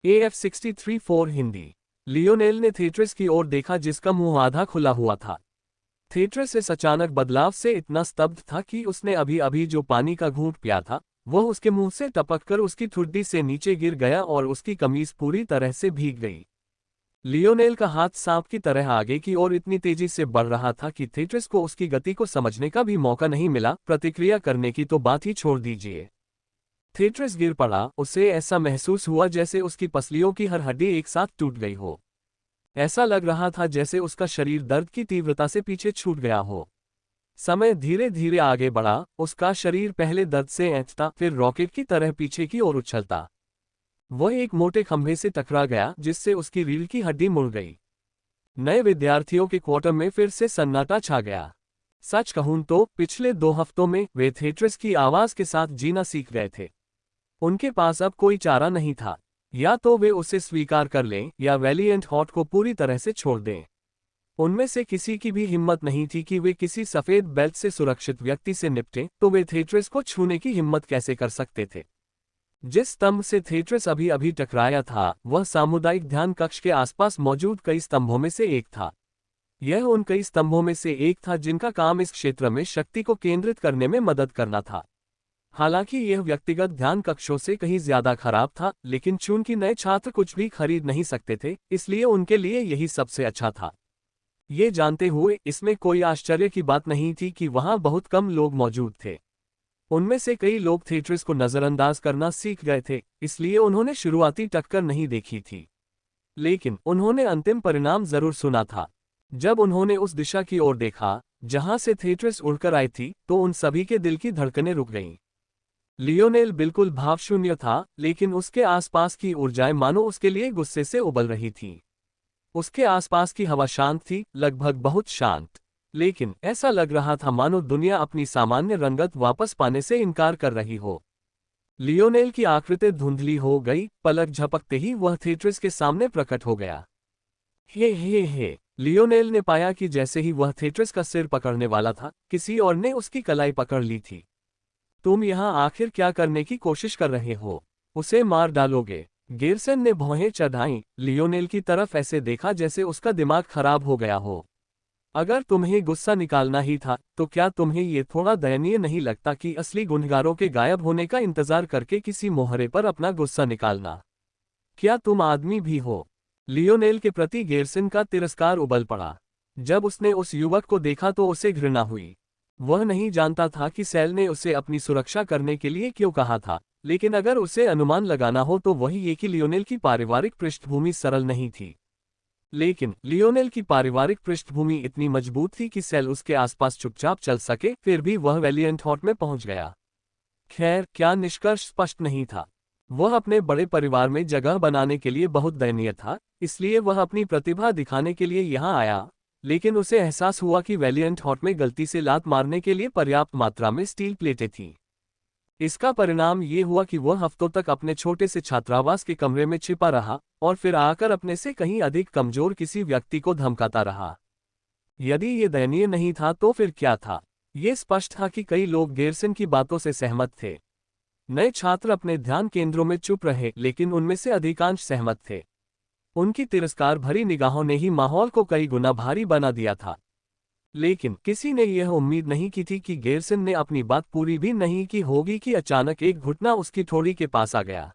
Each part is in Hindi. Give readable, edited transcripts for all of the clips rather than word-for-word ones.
AF63 हिंदी। लियोनेल ने थेट्रिस की ओर देखा जिसका मुंह आधा खुला हुआ था। थेट्रिस इस अचानक बदलाव से इतना स्तब्ध था कि उसने अभी अभी जो पानी का घूंट पिया था वह उसके मुंह से टपककर उसकी ठुड्डी से नीचे गिर गया और उसकी कमीज पूरी तरह से भीग गई। लियोनेल का हाथ सांप की तरह आगे की ओर इतनी तेजी से बढ़ रहा था कि थेट्रिस को उसकी गति को समझने का भी मौका नहीं मिला, प्रतिक्रिया करने की तो बात ही छोड़ दीजिए। थेट्रिस गिर पड़ा, उसे ऐसा महसूस हुआ जैसे उसकी पसलियों की हर हड्डी एक साथ टूट गई हो। ऐसा लग रहा था जैसे उसका शरीर दर्द की तीव्रता से पीछे छूट गया हो। समय धीरे धीरे आगे बढ़ा, उसका शरीर पहले दर्द से ऐंठता, फिर रॉकेट की तरह पीछे की ओर उछलता। वह एक मोटे खंभे से टकरा गया जिससे उसकी रीढ़ की हड्डी मुड़ गई। नए विद्यार्थियों के क्वार्टर में फिर से सन्नाटा छा गया। सच कहूं तो पिछले 2 हफ्तों में वे थेट्रिस की आवाज के साथ जीना सीख गए थे। उनके पास अब कोई चारा नहीं था, या तो वे उसे स्वीकार कर लें या वैलिएंट हॉट को पूरी तरह से छोड़ दें। उनमें से किसी की भी हिम्मत नहीं थी कि वे किसी सफेद बेल्ट से सुरक्षित व्यक्ति से निपटें, तो वे थेट्रिस को छूने की हिम्मत कैसे कर सकते थे। जिस स्तंभ से थेट्रिस अभी अभी टकराया था वह सामुदायिक ध्यान कक्ष के आसपास मौजूद कई स्तंभों में से एक था। यह उन कई स्तंभों में से एक था जिनका काम इस क्षेत्र में शक्ति को केंद्रित करने में मदद करना था। हालांकि यह व्यक्तिगत ध्यान कक्षों से कहीं ज्यादा खराब था, लेकिन चूंकि नए छात्र कुछ भी खरीद नहीं सकते थे, इसलिए उनके लिए यही सबसे अच्छा था। ये जानते हुए इसमें कोई आश्चर्य की बात नहीं थी कि वहां बहुत कम लोग मौजूद थे। उनमें से कई लोग थेट्रिस को नजरअंदाज करना सीख गए थे, इसलिए उन्होंने शुरुआती टक्कर नहीं देखी थी। लेकिन उन्होंने अंतिम परिणाम जरूर सुना था। जब उन्होंने उस दिशा की ओर देखा जहां से थेट्रिस उड़कर आई थी, तो उन सभी के दिल की धड़कनें रुक गईं। लियोनेल बिल्कुल भावशून्य था, लेकिन उसके आसपास की ऊर्जाएं मानो उसके लिए गुस्से से उबल रही थीं। उसके आसपास की हवा शांत थी, लगभग बहुत शांत, लेकिन ऐसा लग रहा था मानो दुनिया अपनी सामान्य रंगत वापस पाने से इनकार कर रही हो। लियोनेल की आकृति धुंधली हो गई, पलक झपकते ही वह थेट्रिस के सामने प्रकट हो गया। हे लियोनेल ने पाया कि जैसे ही वह थेट्रिस का सिर पकड़ने वाला था, किसी और ने उसकी कलाई पकड़ ली थी। तुम यहाँ आखिर क्या करने की कोशिश कर रहे हो? उसे मार डालोगे? गेरसन ने भौहें चढ़ाईं, लियोनेल की तरफ ऐसे देखा जैसे उसका दिमाग खराब हो गया हो। अगर तुम्हें गुस्सा निकालना ही था, तो क्या तुम्हें ये थोड़ा दयनीय नहीं लगता कि असली गुनहगारों के गायब होने का इंतजार करके किसी मोहरे पर अपना गुस्सा निकालना? क्या तुम आदमी भी हो? लियोनेल के प्रति गेरसन का तिरस्कार उबल पड़ा। जब उसने उस युवक को देखा तो उसे घृणा हुई। वह नहीं जानता था कि सेल ने उसे अपनी सुरक्षा करने के लिए क्यों कहा था, लेकिन अगर उसे अनुमान लगाना हो तो वही ये कि लियोनेल की पारिवारिक पृष्ठभूमि सरल नहीं थी। लेकिन लियोनेल की पारिवारिक पृष्ठभूमि इतनी मजबूत थी कि सेल उसके आसपास चुपचाप चल सके, फिर भी वह वैलिएंट हॉट में पहुंच गया। खैर, क्या निष्कर्ष स्पष्ट नहीं था। वह अपने बड़े परिवार में जगह बनाने के लिए बहुत दयनीय था, इसलिए वह अपनी प्रतिभा दिखाने के लिए यहाँ आया। लेकिन उसे एहसास हुआ कि वैलिएंट हॉट में गलती से लात मारने के लिए पर्याप्त मात्रा में स्टील प्लेटें थीं। इसका परिणाम ये हुआ कि वह हफ्तों तक अपने छोटे से छात्रावास के कमरे में छिपा रहा और फिर आकर अपने से कहीं अधिक कमजोर किसी व्यक्ति को धमकाता रहा। यदि ये दयनीय नहीं था तो फिर क्या था? ये स्पष्ट था कि कई लोग गेरसन की बातों से सहमत थे। नए छात्र अपने ध्यान केंद्रों में चुप रहे, लेकिन उनमें से अधिकांश सहमत थे। उनकी तिरस्कार भरी निगाहों ने ही माहौल को कई गुना भारी बना दिया था। लेकिन किसी ने यह उम्मीद नहीं की थी कि गेरसन ने अपनी बात पूरी भी नहीं की होगी कि अचानक एक घुटना उसकी ठोड़ी के पास आ गया।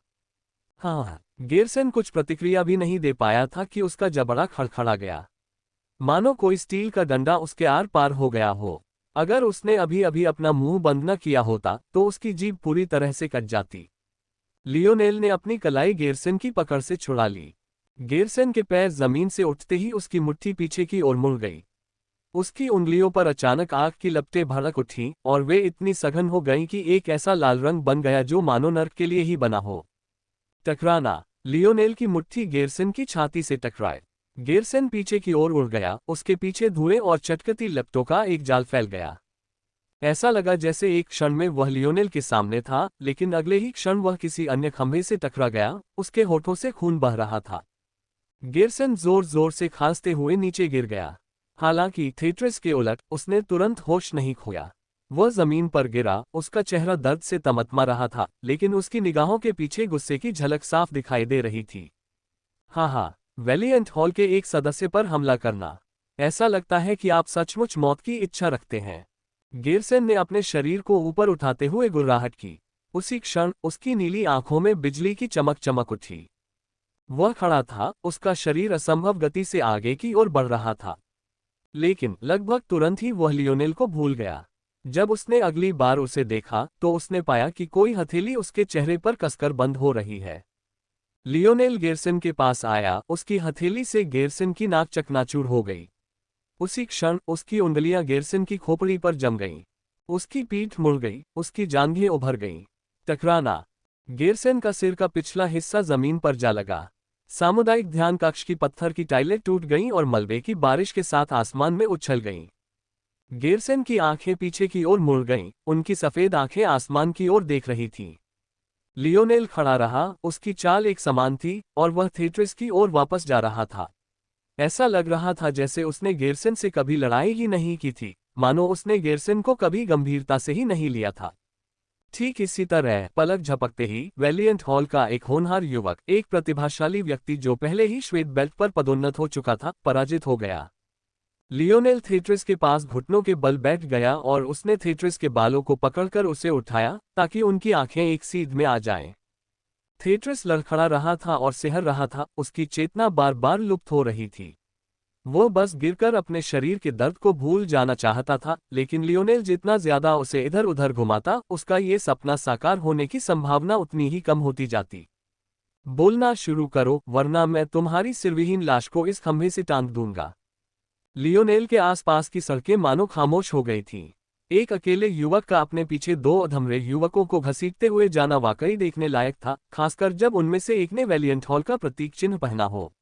हाँ, गेरसन कुछ प्रतिक्रिया भी नहीं दे पाया था कि उसका जबड़ा खड़खड़ा गया, मानो कोई स्टील का डंडा उसके आर पार हो गया हो। अगर उसने अभी अभी अपना मुंह बंद न किया होता तो उसकी जीभ पूरी तरह से कट जाती। लियोनेल ने अपनी कलाई गेरसन की पकड़ से छुड़ा ली। गेरसन के पैर जमीन से उठते ही उसकी मुट्ठी पीछे की ओर मुड़ गई। उसकी उंगलियों पर अचानक आग की लपटें भड़क उठीं और वे इतनी सघन हो गईं कि एक ऐसा लाल रंग बन गया जो मानो नर्क के लिए ही बना हो। टकराना। लियोनेल की मुट्ठी गेरसन की छाती से टकराए। गेरसन पीछे की ओर उड़ गया, उसके पीछे धुएं और चटकती लपटों का एक जाल फैल गया। ऐसा लगा जैसे एक क्षण में वह लियोनेल के सामने था, लेकिन अगले ही क्षण वह किसी अन्य खंभे से टकरा गया। उसके होठों से खून बह रहा था। गेरसन जोर जोर से खांसते हुए नीचे गिर गया। हालांकि थेट्रिस के उलट उसने तुरंत होश नहीं खोया। वह जमीन पर गिरा, उसका चेहरा दर्द से तमतमा रहा था, लेकिन उसकी निगाहों के पीछे गुस्से की झलक साफ दिखाई दे रही थी। हाँ, वैलिएंट हॉल के एक सदस्य पर हमला करना। ऐसा लगता है कि आप सचमुच मौत की इच्छा रखते हैं। गिरसन ने अपने शरीर को ऊपर उठाते हुए गुर्राहट की। उसी क्षण उसकी नीली आंखों में बिजली की चमक चमक उठी। वह खड़ा था, उसका शरीर असंभव गति से आगे की ओर बढ़ रहा था। लेकिन लगभग तुरंत ही वह लियोनेल को भूल गया। जब उसने अगली बार उसे देखा तो उसने पाया कि कोई हथेली उसके चेहरे पर कसकर बंद हो रही है। लियोनेल गिरसन के पास आया, उसकी हथेली से गिरसन की नाक चकनाचूर हो गई। उसी क्षण उसकी उंगलियां गिरसन की खोपड़ी पर जम गईं। उसकी पीठ मुड़ गई, उसकी जांघें उभर गईं। टकराना। गिरसन का सिर का पिछला हिस्सा जमीन पर जा लगा। सामुदायिक ध्यान कक्ष की पत्थर की टाइलें टूट गईं और मलबे की बारिश के साथ आसमान में उछल गईं। गिरसन की आंखें पीछे की ओर मुड़ गईं, उनकी सफेद आंखें आसमान की ओर देख रही थीं। लियोनेल खड़ा रहा, उसकी चाल एक समान थी और वह थेट्रिस की ओर वापस जा रहा था। ऐसा लग रहा था जैसे उसने गिरसन से कभी लड़ाई ही नहीं की थी, मानो उसने गिरसन को कभी गंभीरता से ही नहीं लिया था। ठीक इसी तरह पलक झपकते ही वैलिएंट हॉल का एक होनहार युवक, एक प्रतिभाशाली व्यक्ति जो पहले ही श्वेत बेल्ट पर पदोन्नत हो चुका था, पराजित हो गया। लियोनेल थेट्रिस के पास घुटनों के बल बैठ गया और उसने थेट्रिस के बालों को पकड़कर उसे उठाया ताकि उनकी आंखें एक सीध में आ जाएं। थेट्रिस लड़खड़ा रहा था और सिहर रहा था, उसकी चेतना बार बार लुप्त हो रही थी। वो बस गिरकर अपने शरीर के दर्द को भूल जाना चाहता था, लेकिन लियोनेल जितना ज्यादा उसे इधर उधर घुमाता, उसका ये सपना साकार होने की संभावना उतनी ही कम होती जाती। बोलना शुरू करो, वरना मैं तुम्हारी सिरविहीन लाश को इस खंभे से टांग दूंगा। लियोनेल के आसपास की सड़कें मानो खामोश हो गई थीं। एक अकेले युवक का अपने पीछे दो अधमरे युवकों को घसीटते हुए जाना वाकई देखने लायक था, खासकर जब उनमें से एक ने वैलिएंट हॉल का प्रतीक चिन्ह पहना हो।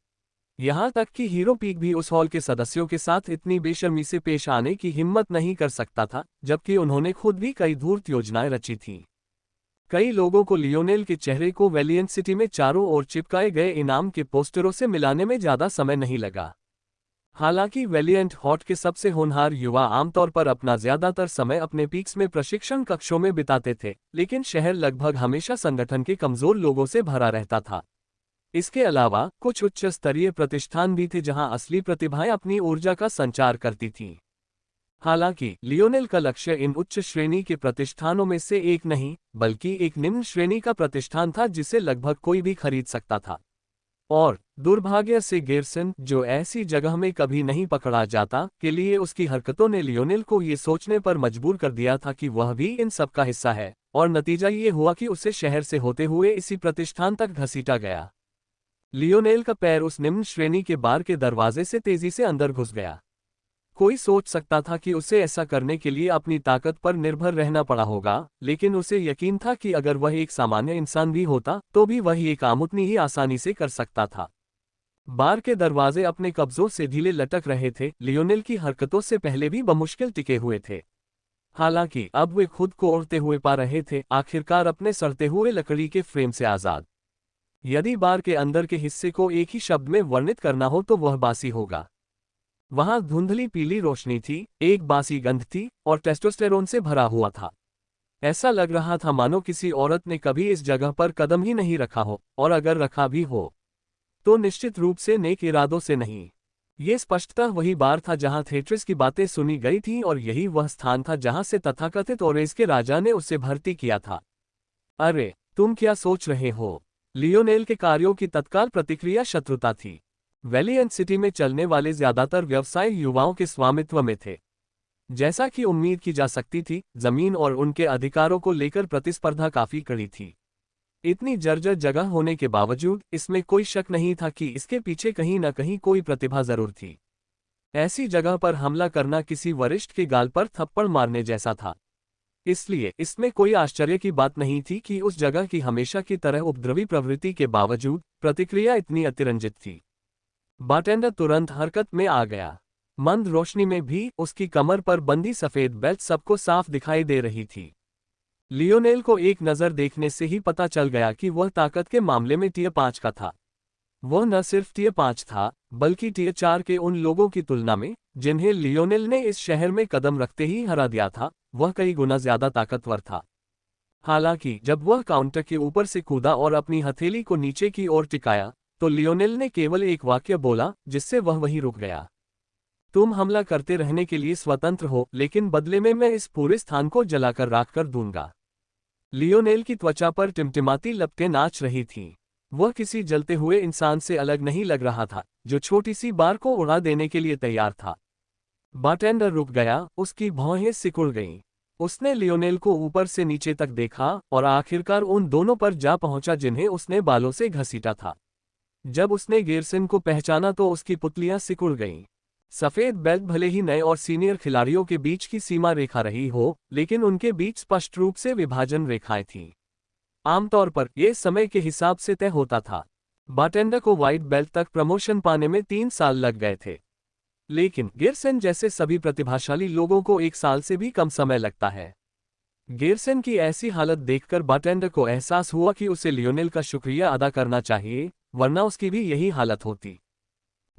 यहां तक कि हीरो पीक भी उस हॉल के सदस्यों के साथ इतनी बेशर्मी से पेश आने की हिम्मत नहीं कर सकता था, जबकि उन्होंने खुद भी कई धूर्त योजनाएं रची थीं। कई लोगों को लियोनेल के चेहरे को वैलिएंट सिटी में चारों ओर चिपकाए गए इनाम के पोस्टरों से मिलाने में ज्यादा समय नहीं लगा। हालांकि वैलिएंट हॉट के सबसे होनहार युवा आमतौर पर अपना ज्यादातर समय अपने पीक्स में प्रशिक्षण कक्षों में बिताते थे, लेकिन शहर लगभग हमेशा संगठन के कमजोर लोगों से भरा रहता था। इसके अलावा कुछ उच्च स्तरीय प्रतिष्ठान भी थे जहां असली प्रतिभाएं अपनी ऊर्जा का संचार करती थीं। हालांकि लियोनेल का लक्ष्य इन उच्च श्रेणी के प्रतिष्ठानों में से एक नहीं, बल्कि एक निम्न श्रेणी का प्रतिष्ठान था जिसे लगभग कोई भी खरीद सकता था। और दुर्भाग्य से गिरसन, जो ऐसी जगह में कभी नहीं पकड़ा जाता, के लिए उसकी हरकतों ने लियोनेल को ये सोचने पर मजबूर कर दिया था कि वह भी इन सब का हिस्सा है, और नतीजा ये हुआ कि उसे शहर से होते हुए इसी प्रतिष्ठान तक घसीटा गया। लियोनेल का पैर उस निम्न श्रेणी के बार के दरवाजे से तेजी से अंदर घुस गया। कोई सोच सकता था कि उसे ऐसा करने के लिए अपनी ताकत पर निर्भर रहना पड़ा होगा, लेकिन उसे यकीन था कि अगर वह एक सामान्य इंसान भी होता तो भी वह ये काम उतनी ही आसानी से कर सकता था। बार के दरवाजे अपने कब्जों से ढीले लटक रहे थे, लियोनेल की हरकतों से पहले भी बमुश्किल टिके हुए थे। हालांकि अब वे खुद को उड़ते हुए पा रहे थे, आखिरकार अपने सड़ते हुए लकड़ी के फ्रेम से आजाद। यदि बार के अंदर के हिस्से को एक ही शब्द में वर्णित करना हो तो वह बासी होगा। वहां धुंधली पीली रोशनी थी, एक बासी गंध थी और टेस्टोस्टेरोन से भरा हुआ था। ऐसा लग रहा था मानो किसी औरत ने कभी इस जगह पर कदम ही नहीं रखा हो, और अगर रखा भी हो तो निश्चित रूप से नेक इरादों से नहीं। ये स्पष्टतः वही बार था जहां थेट्रिस की बातें सुनी गई थीं और यही वह स्थान था जहां से तथाकथित ओरेस के राजा ने उसे भर्ती किया था। अरे, तुम क्या सोच रहे हो? लियोनेल के कार्यों की तत्काल प्रतिक्रिया शत्रुता थी। वैलिएंट सिटी में चलने वाले ज्यादातर व्यवसाय युवाओं के स्वामित्व में थे। जैसा कि उम्मीद की जा सकती थी, जमीन और उनके अधिकारों को लेकर प्रतिस्पर्धा काफी कड़ी थी। इतनी जर्जर जगह होने के बावजूद इसमें कोई शक नहीं था कि इसके पीछे कहीं न कहीं कोई प्रतिभा जरूर थी। ऐसी जगह पर हमला करना किसी वरिष्ठ के गाल पर थप्पड़ मारने जैसा था। इसलिए इसमें कोई आश्चर्य की बात नहीं थी कि उस जगह की हमेशा की तरह उपद्रवी प्रवृत्ति के बावजूद प्रतिक्रिया इतनी अतिरंजित थी। बारटेंडर तुरंत हरकत में आ गया। मंद रोशनी में भी उसकी कमर पर बंधी सफेद बेल्ट सबको साफ दिखाई दे रही थी। लियोनेल को एक नज़र देखने से ही पता चल गया कि वह ताकत के मामले में टियर 5 का था। वह न सिर्फ टियर 5 था, बल्कि टियर 4 के उन लोगों की तुलना में, जिन्हें लियोनेल ने इस शहर में कदम रखते ही हरा दिया था, वह कई गुना ज्यादा ताकतवर था। हालांकि जब वह काउंटर के ऊपर से कूदा और अपनी हथेली को नीचे की ओर टिकाया, तो लियोनेल ने केवल एक वाक्य बोला, जिससे वह वहीं रुक गया। तुम हमला करते रहने के लिए स्वतंत्र हो, लेकिन बदले में मैं इस पूरे स्थान को जलाकर राख कर दूंगा। लियोनेल की त्वचा पर टिमटिमाती लपटें नाच रही थीं। वह किसी जलते हुए इंसान से अलग नहीं लग रहा था, जो छोटी सी बार को उड़ा देने के लिए तैयार था। बारटेंडर रुक गया, उसकी भौहें सिकुड़ गईं। उसने लियोनेल को ऊपर से नीचे तक देखा और आखिरकार उन दोनों पर जा पहुंचा जिन्हें उसने बालों से घसीटा था। जब उसने गेरसन को पहचाना तो उसकी पुतलियां सिकुड़ गईं। सफेद बेल्ट भले ही नए और सीनियर खिलाड़ियों के बीच की सीमा रेखा रही हो, लेकिन उनके बीच स्पष्ट रूप से विभाजन रेखाएं थीं। आमतौर पर यह समय के हिसाब से तय होता था। बारटेंडर को व्हाइट बेल्ट तक प्रमोशन पाने में 3 साल लग गए थे, लेकिन गेरसन जैसे सभी प्रतिभाशाली लोगों को 1 साल से भी कम समय लगता है। गेरसन की ऐसी हालत देखकर बारटेंडर को एहसास हुआ कि उसे लियोनेल का शुक्रिया अदा करना चाहिए, वरना उसकी भी यही हालत होती।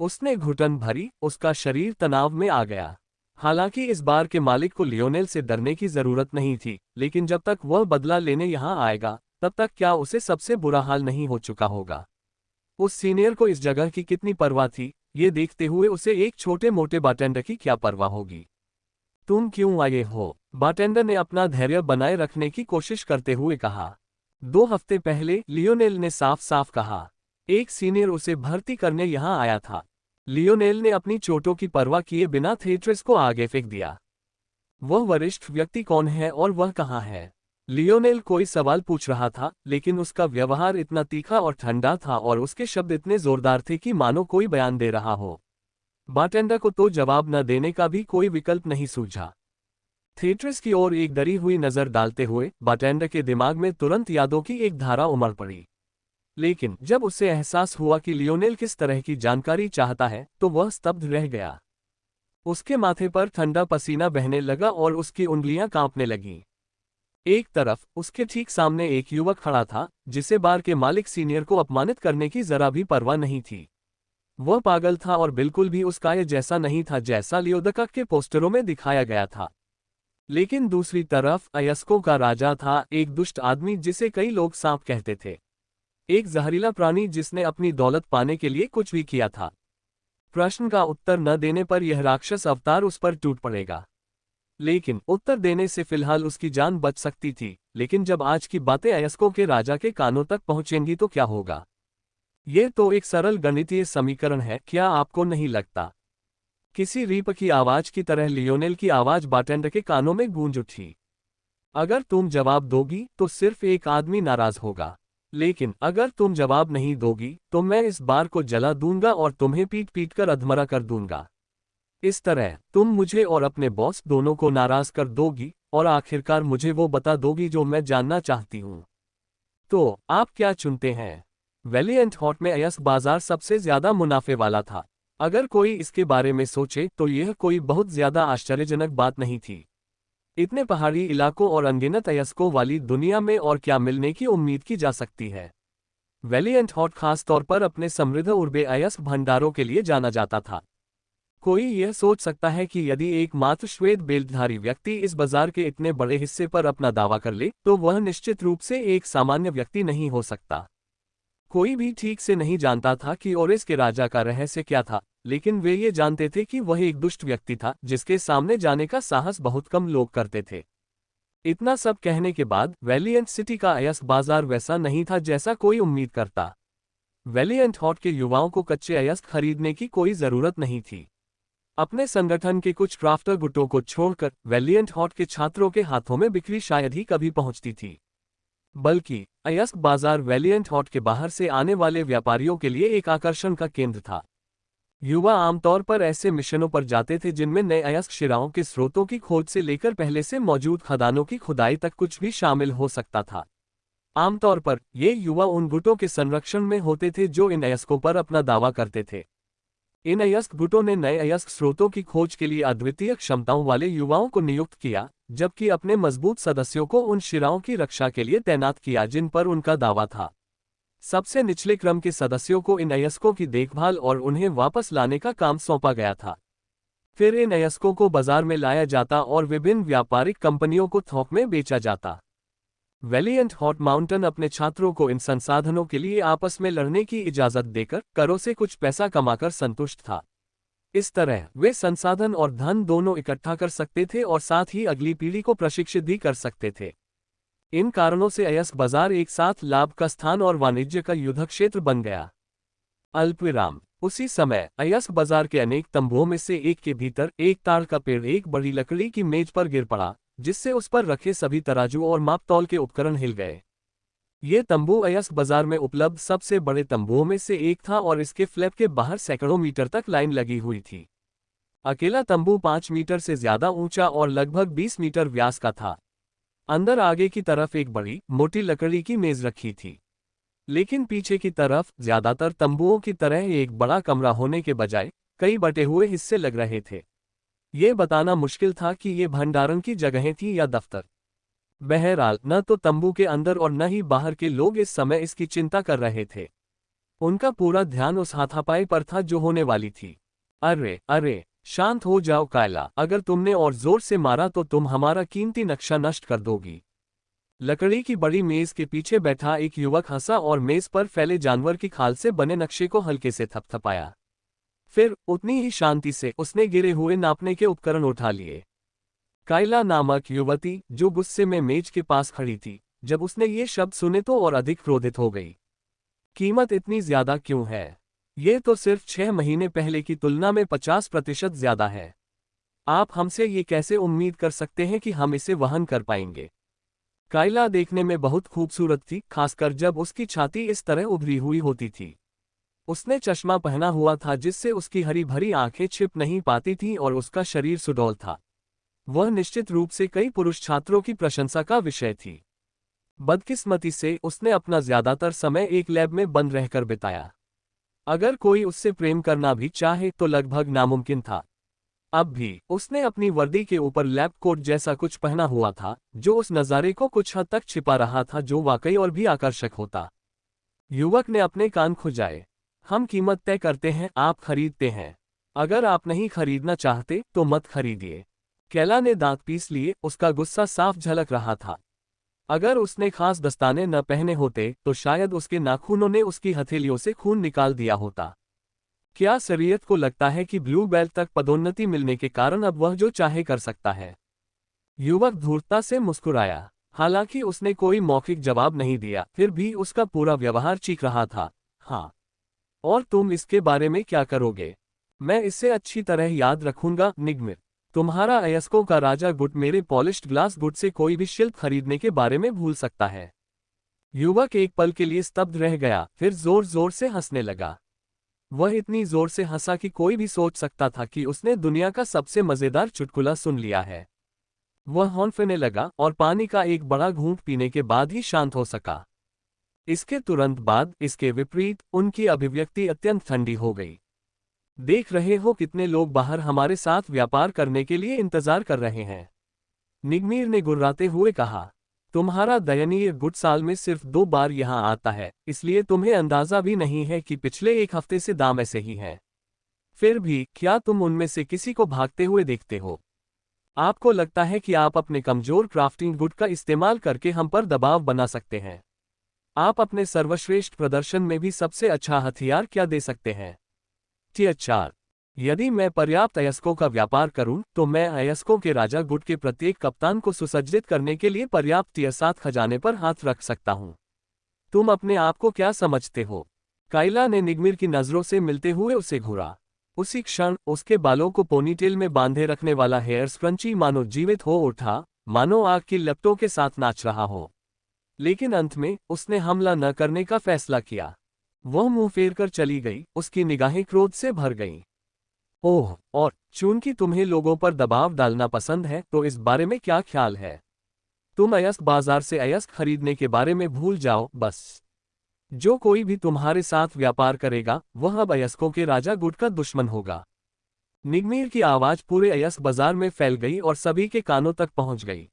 उसने घुटन भरी, उसका शरीर तनाव में आ गया। हालांकि इस बार के मालिक को लियोनेल से डरने की जरूरत नहीं थी, लेकिन जब तक वह बदला लेने यहां आएगा, तब तक क्या उसे सबसे बुरा हाल नहीं हो चुका होगा। उस सीनियर को इस जगह की कितनी परवाह थी, ये देखते हुए उसे एक छोटे मोटे बारटेंडर की क्या परवाह होगी। तुम क्यों आए हो? बारटेंडर ने अपना धैर्य बनाए रखने की कोशिश करते हुए कहा। 2 हफ्ते पहले, लियोनेल ने साफ साफ कहा। एक सीनियर उसे भर्ती करने यहां आया था। लियोनेल ने अपनी चोटों की परवाह किए बिना थेट्रेस को आगे फेंक दिया। वह वरिष्ठ व्यक्ति कौन है और वह कहाँ है? लियोनेल कोई सवाल पूछ रहा था, लेकिन उसका व्यवहार इतना तीखा और ठंडा था और उसके शब्द इतने जोरदार थे कि मानो कोई बयान दे रहा हो। बारटेंडर को तो जवाब न देने का भी कोई विकल्प नहीं सूझा। थेट्रेस की ओर एक डरी हुई नजर डालते हुए बारटेंडर के दिमाग में तुरंत यादों की एक धारा उमड़ पड़ी। लेकिन जब उसे एहसास हुआ कि लियोनेल किस तरह की जानकारी चाहता है, तो वह स्तब्ध रह गया। उसके माथे पर ठंडा पसीना बहने लगा और उसकी उंगलियां कांपने लगीं। एक तरफ उसके ठीक सामने एक युवक खड़ा था, जिसे बार के मालिक सीनियर को अपमानित करने की जरा भी परवाह नहीं थी। वह पागल था और बिल्कुल भी उस काय जैसा नहीं था जैसा लियोदका के पोस्टरों में दिखाया गया था। लेकिन दूसरी तरफ अयस्कों का राजा था, एक दुष्ट आदमी जिसे कई लोग सांप कहते थे। एक जहरीला प्राणी जिसने अपनी दौलत पाने के लिए कुछ भी किया था। प्रश्न का उत्तर न देने पर यह राक्षस अवतार उस पर टूट पड़ेगा। लेकिन उत्तर देने से फिलहाल उसकी जान बच सकती थी, लेकिन जब आज की बातें अयस्कों के राजा के कानों तक पहुंचेंगी तो क्या होगा? यह तो एक सरल गणितीय समीकरण है, क्या आपको नहीं लगता? किसी रीप की आवाज की तरह लियोनेल की आवाज बारटेंडर के कानों में गूंज उठी। अगर तुम जवाब दोगी तो सिर्फ एक आदमी नाराज होगा, लेकिन अगर तुम जवाब नहीं दोगी तो मैं इस बार को जला दूंगा और तुम्हें पीट पीट कर अधमरा कर दूंगा। इस तरह तुम मुझे और अपने बॉस दोनों को नाराज कर दोगी और आखिरकार मुझे वो बता दोगी जो मैं जानना चाहती हूँ। तो आप क्या चुनते हैं? वैलिएंट हॉट में अयस्क बाजार सबसे ज्यादा मुनाफे वाला था। अगर कोई इसके बारे में सोचे तो यह कोई बहुत ज्यादा आश्चर्यजनक बात नहीं थी। इतने पहाड़ी इलाकों और अनगिनत अयस्कों वाली दुनिया में और क्या मिलने की उम्मीद की जा सकती है। वैलिएंट हॉट खास तौर पर अपने समृद्ध उर्बे अयस्क भंडारों के लिए जाना जाता था। कोई यह सोच सकता है कि यदि एकमात्र श्वेत बेल्टधारी व्यक्ति इस बाजार के इतने बड़े हिस्से पर अपना दावा कर ले, तो वह निश्चित रूप से एक सामान्य व्यक्ति नहीं हो सकता। कोई भी ठीक से नहीं जानता था कि ओरिस के राजा का रहस्य क्या था, लेकिन वे ये जानते थे कि वह एक दुष्ट व्यक्ति था जिसके सामने जाने का साहस बहुत कम लोग करते थे। इतना सब कहने के बाद वैलिएंट सिटी का अयस्क बाजार वैसा नहीं था जैसा कोई उम्मीद करता। वैलिएंट हॉट के युवाओं को कच्चे अयस्क खरीदने की कोई जरूरत नहीं थी। अपने संगठन के कुछ क्राफ्टर गुटों को छोड़कर वैलिएंट हॉट के छात्रों के हाथों में बिक्री शायद ही कभी पहुंचती थी। बल्कि अयस्क बाजार वैलिएंट हॉट के बाहर से आने वाले व्यापारियों के लिए एक आकर्षण का केंद्र था। युवा आमतौर पर ऐसे मिशनों पर जाते थे जिनमें नए अयस्क शिराओं के स्रोतों की खोज से लेकर पहले से मौजूद खदानों की खुदाई तक कुछ भी शामिल हो सकता था। आमतौर पर ये युवा उन गुटों के संरक्षण में होते थे जो इन अयस्कों पर अपना दावा करते थे। इन अयस्क गुटों ने नए अयस्क स्रोतों की खोज के लिए अद्वितीय क्षमताओं वाले युवाओं को नियुक्त किया, जबकि अपने मजबूत सदस्यों को उन शिराओं की रक्षा के लिए तैनात किया जिन पर उनका दावा था। सबसे निचले क्रम के सदस्यों को इन अयस्कों की देखभाल और उन्हें वापस लाने का काम सौंपा गया था। फिर इन अयस्कों को बाजार में लाया जाता और विभिन्न व्यापारिक कंपनियों को थोक में बेचा जाता। वेलिएंट हॉट माउंटेन अपने छात्रों को इन संसाधनों के लिए आपस में लड़ने की इजाजत देकर करों से कुछ पैसा कमाकर संतुष्ट था। इस तरह वे संसाधन और धन दोनों इकट्ठा कर सकते थे और साथ ही अगली पीढ़ी को प्रशिक्षित भी कर सकते थे। इन कारणों से अयस्क बाजार एक साथ लाभ का स्थान और वाणिज्य का युद्ध क्षेत्र बन गया। अल्पविराम। उसी समय अयस्क बाजार के अनेक तंबुओं में से एक के भीतर एक ताड़ का पेड़ एक बड़ी लकड़ी की मेज पर गिर पड़ा, जिससे उस पर रखे सभी तराजू और मापतौल के उपकरण हिल गए। ये तंबू अयस्क बाजार में उपलब्ध सबसे बड़े तंबुओं में से एक था और इसके फ्लैप के बाहर सैकड़ों मीटर तक लाइन लगी हुई थी। अकेला तंबू 5 मीटर से ज्यादा ऊंचा और लगभग 20 मीटर व्यास का था। अंदर आगे की तरफ एक बड़ी मोटी लकड़ी की मेज रखी थी, लेकिन पीछे की तरफ ज्यादातर तंबुओं की तरह एक बड़ा कमरा होने के बजाय कई बटे हुए हिस्से लग रहे थे। ये बताना मुश्किल था कि ये भंडारण की जगहें थी या दफ्तर। बहरहाल न तो तंबू के अंदर और न ही बाहर के लोग इस समय इसकी चिंता कर रहे थे। उनका पूरा ध्यान उस हाथापाई पर था जो होने वाली थी। अरे अरे, शांत हो जाओ कायला, अगर तुमने और जोर से मारा तो तुम हमारा कीमती नक्शा नष्ट कर दोगी। लकड़ी की बड़ी मेज के पीछे बैठा एक युवक हंसा और मेज पर फैले जानवर की खाल से बने नक्शे को हल्के से थपथपाया। फिर उतनी ही शांति से उसने गिरे हुए नापने के उपकरण उठा लिए। कायला नामक युवती, जो गुस्से में मेज के पास खड़ी थी, जब उसने ये शब्द सुने तो और अधिक क्रोधित हो गई। कीमत इतनी ज्यादा क्यों है? ये तो सिर्फ 6 महीने पहले की तुलना में 50% ज्यादा है। आप हमसे ये कैसे उम्मीद कर सकते हैं कि हम इसे वहन कर पाएंगे? कायला देखने में बहुत खूबसूरत थी, खासकर जब उसकी छाती इस तरह उभरी हुई होती थी। उसने चश्मा पहना हुआ था जिससे उसकी हरी भरी आंखें छिप नहीं पाती थीं और उसका शरीर सुडौल था। वह निश्चित रूप से कई पुरुष छात्रों की प्रशंसा का विषय थी। बदकिस्मती से उसने अपना ज्यादातर समय एक लैब में बंद रहकर बिताया। अगर कोई उससे प्रेम करना भी चाहे तो लगभग नामुमकिन था। अब भी उसने अपनी वर्दी के ऊपर लैब कोट जैसा कुछ पहना हुआ था, जो उस नज़ारे को कुछ हद तक छिपा रहा था जो वाकई और भी आकर्षक होता। युवक ने अपने कान खुजाए। हम कीमत तय करते हैं, आप खरीदते हैं। अगर आप नहीं खरीदना चाहते तो मत खरीदिए। कैला ने दांत पीस लिए, उसका गुस्सा साफ झलक रहा था। अगर उसने खास दस्ताने न पहने होते तो शायद उसके नाखूनों ने उसकी हथेलियों से खून निकाल दिया होता। क्या शरीयत को लगता है कि ब्लू बेल्ट तक पदोन्नति मिलने के कारण अब वह जो चाहे कर सकता है? युवक धूर्तता से मुस्कुराया। हालांकि उसने कोई मौखिक जवाब नहीं दिया, फिर भी उसका पूरा व्यवहार चीख रहा था, हाँ। और तुम इसके बारे में क्या करोगे? मैं इसे अच्छी तरह याद रखूंगा, निग्मिर। तुम्हारा अयस्कों का राजा गुट मेरे पॉलिश्ड ग्लास गुट से कोई भी शिल्प खरीदने के बारे में भूल सकता है। युवक एक पल के लिए स्तब्ध रह गया, फिर जोर जोर से हंसने लगा। वह इतनी जोर से हंसा कि कोई भी सोच सकता था कि उसने दुनिया का सबसे मजेदार चुटकुला सुन लिया है। वह हौंफने लगा और पानी का एक बड़ा घूंट पीने के बाद ही शांत हो सका। इसके तुरंत बाद, इसके विपरीत, उनकी अभिव्यक्ति अत्यंत ठंडी हो गई। देख रहे हो कितने लोग बाहर हमारे साथ व्यापार करने के लिए इंतजार कर रहे हैं, निग्मीर ने गुर्राते हुए कहा। तुम्हारा दयनीय गुट साल में सिर्फ 2 बार यहाँ आता है, इसलिए तुम्हें अंदाजा भी नहीं है कि पिछले 1 हफ्ते से दाम ऐसे ही हैं। फिर भी क्या तुम उनमें से किसी को भागते हुए देखते हो? आपको लगता है कि आप अपने कमजोर क्राफ्टिंग गुट का इस्तेमाल करके हम पर दबाव बना सकते हैं? आप अपने सर्वश्रेष्ठ प्रदर्शन में भी सबसे अच्छा हथियार क्या दे सकते हैं? टियर 4। यदि मैं पर्याप्त अयस्कों का व्यापार करूं तो मैं अयस्कों के राजा गुट के प्रत्येक कप्तान को सुसज्जित करने के लिए पर्याप्त टियर 7 खजाने पर हाथ रख सकता हूं। तुम अपने आप को क्या समझते हो? काइला ने निग्मिर की नजरों से मिलते हुए उसे घूरा। उसी क्षण उसके बालों को पोनीटेल में बांधे रखने वाला हेयर स्क्रंची मानो जीवित हो उठा, मानो आग की लपटों के साथ नाच रहा हो। लेकिन अंत में उसने हमला न करने का फैसला किया। वह मुंह फेर कर चली गई, उसकी निगाहें क्रोध से भर गईं। ओह, और चूंकि तुम्हें लोगों पर दबाव डालना पसंद है तो इस बारे में क्या ख्याल है? तुम अयस्क बाजार से अयस्क खरीदने के बारे में भूल जाओ, बस। जो कोई भी तुम्हारे साथ व्यापार करेगा वह अब अयस्कों के राजा गुट का दुश्मन होगा। निग्मीर की आवाज पूरे अयस्क बाजार में फैल गई और सभी के कानों तक पहुंच गई।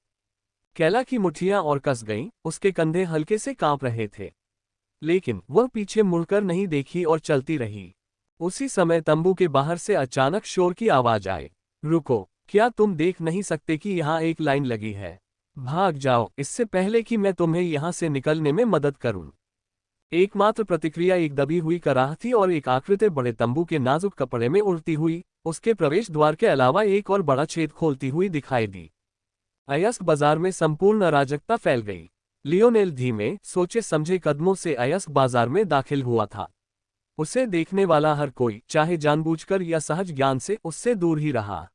कैला की मुट्ठियां और कस गईं, उसके कंधे हल्के से कांप रहे थे। लेकिन वह पीछे मुड़कर नहीं देखी और चलती रही। उसी समय तंबू के बाहर से अचानक शोर की आवाज आई। रुको, क्या तुम देख नहीं सकते कि यहाँ एक लाइन लगी है? भाग जाओ इससे पहले कि मैं तुम्हें यहाँ से निकलने में मदद करूं। एकमात्र प्रतिक्रिया एक दबी हुई कराह थी और एक आकृति बड़े तंबू के नाजुक कपड़े में उड़ती हुई उसके प्रवेश द्वार के अलावा एक और बड़ा छेद खोलती हुई दिखाई दी। अयस्क बाजार में संपूर्ण अराजकता फैल गई। लियोनेल धीमे सोचे समझे कदमों से अयस्क बाजार में दाखिल हुआ था। उसे देखने वाला हर कोई, चाहे जानबूझकर या सहज ज्ञान से, उससे दूर ही रहा।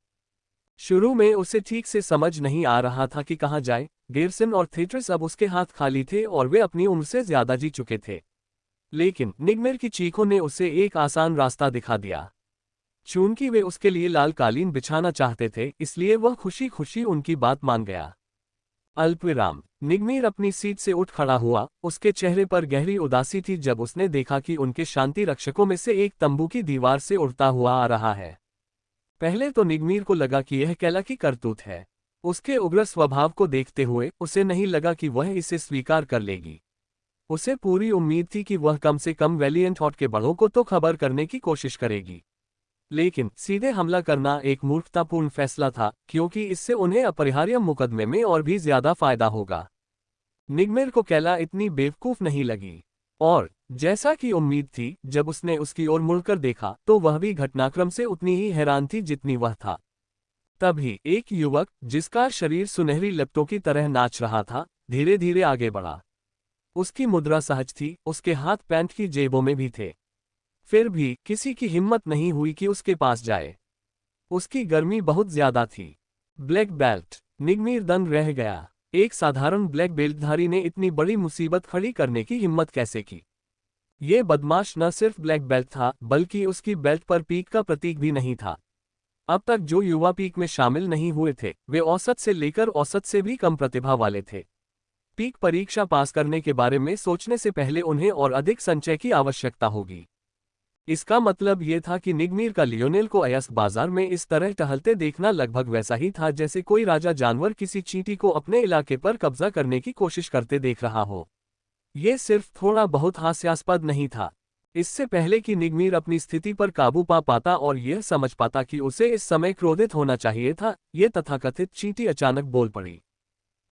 शुरू में उसे ठीक से समझ नहीं आ रहा था कि कहाँ जाए। गेरसन और थेट्रिस अब उसके हाथ खाली थे और वे अपनी उम्र से ज्यादा जी चुके थे। लेकिन निगमेर की चीखों ने उसे एक आसान रास्ता दिखा दिया। चूंकि वे उसके लिए लाल कालीन बिछाना चाहते थे, इसलिए वह खुशी खुशी उनकी बात मान गया। अल्पविराम। निगमेर अपनी सीट से उठ खड़ा हुआ। उसके चेहरे पर गहरी उदासी थी जब उसने देखा कि उनके शांति रक्षकों में से एक तंबू की दीवार से उड़ता हुआ आ रहा है। पहले तो निगमीर को लगा कि यह कैला की करतूत है। उसके उग्र स्वभाव को देखते हुए उसे नहीं लगा कि वह इसे स्वीकार कर लेगी। उसे पूरी उम्मीद थी कि वह कम से कम वैलिएंट हॉट के बड़ों को तो खबर करने की कोशिश करेगी। लेकिन सीधे हमला करना एक मूर्खतापूर्ण फैसला था, क्योंकि इससे उन्हें अपरिहार्य मुकदमे में और भी ज्यादा फायदा होगा। निगमेर को कैला इतनी बेवकूफ नहीं लगी, और जैसा कि उम्मीद थी, जब उसने उसकी ओर मुड़कर देखा तो वह भी घटनाक्रम से उतनी ही हैरान थी जितनी वह था। तभी एक युवक, जिसका शरीर सुनहरी लपटों की तरह नाच रहा था, धीरे धीरे आगे बढ़ा। उसकी मुद्रा सहज थी, उसके हाथ पैंट की जेबों में भी थे। फिर भी किसी की हिम्मत नहीं हुई कि उसके पास जाए। उसकी गर्मी बहुत ज्यादा थी। Black belt. निगमीर दंग रह गया। एक साधारण ब्लैक बेल्टधारी ने इतनी बड़ी मुसीबत खड़ी करने की हिम्मत कैसे की? ये बदमाश न सिर्फ ब्लैक बेल्ट था, बल्कि उसकी बेल्ट पर पीक का प्रतीक भी नहीं था। अब तक जो युवा पीक में शामिल नहीं हुए थे, वे औसत से लेकर औसत से भी कम प्रतिभा वाले थे। पीक परीक्षा पास करने के बारे में सोचने से पहले उन्हें और अधिक संचय की आवश्यकता होगी। इसका मतलब ये था कि निगमीर का लियोनेल को अयस्क बाजार में इस तरह टहलते देखना लगभग वैसा ही था जैसे कोई राजा जानवर किसी चींटी को अपने इलाके पर कब्जा करने की कोशिश करते देख रहा हो। ये सिर्फ थोड़ा बहुत हास्यास्पद नहीं था। इससे पहले कि निगमीर अपनी स्थिति पर काबू पा पाता और यह समझ पाता कि उसे इस समय क्रोधित होना चाहिए था, ये तथाकथित चींटी अचानक बोल पड़ी।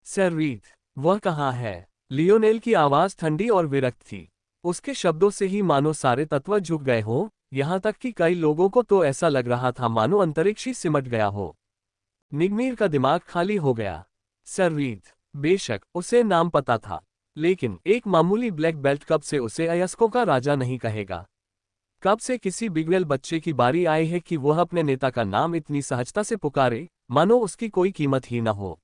सर रीड, वह कहाँ है? लियोनेल की आवाज ठंडी और विरक्त थी। उसके शब्दों से ही मानो सारे तत्व झुक गए हों, यहाँ तक कि कई लोगों को तो ऐसा लग रहा था मानो अंतरिक्ष ही सिमट गया हो। निगमीर का दिमाग खाली हो गया। सर रीड, बेशक उसे नाम पता था, लेकिन एक मामूली ब्लैक बेल्ट कब से उसे अयस्कों का राजा नहीं कहेगा? कब से किसी बिगड़ेल बच्चे की बारी आई है कि वह अपने नेता का नाम इतनी सहजता से पुकारे, मानो उसकी कोई कीमत ही न हो?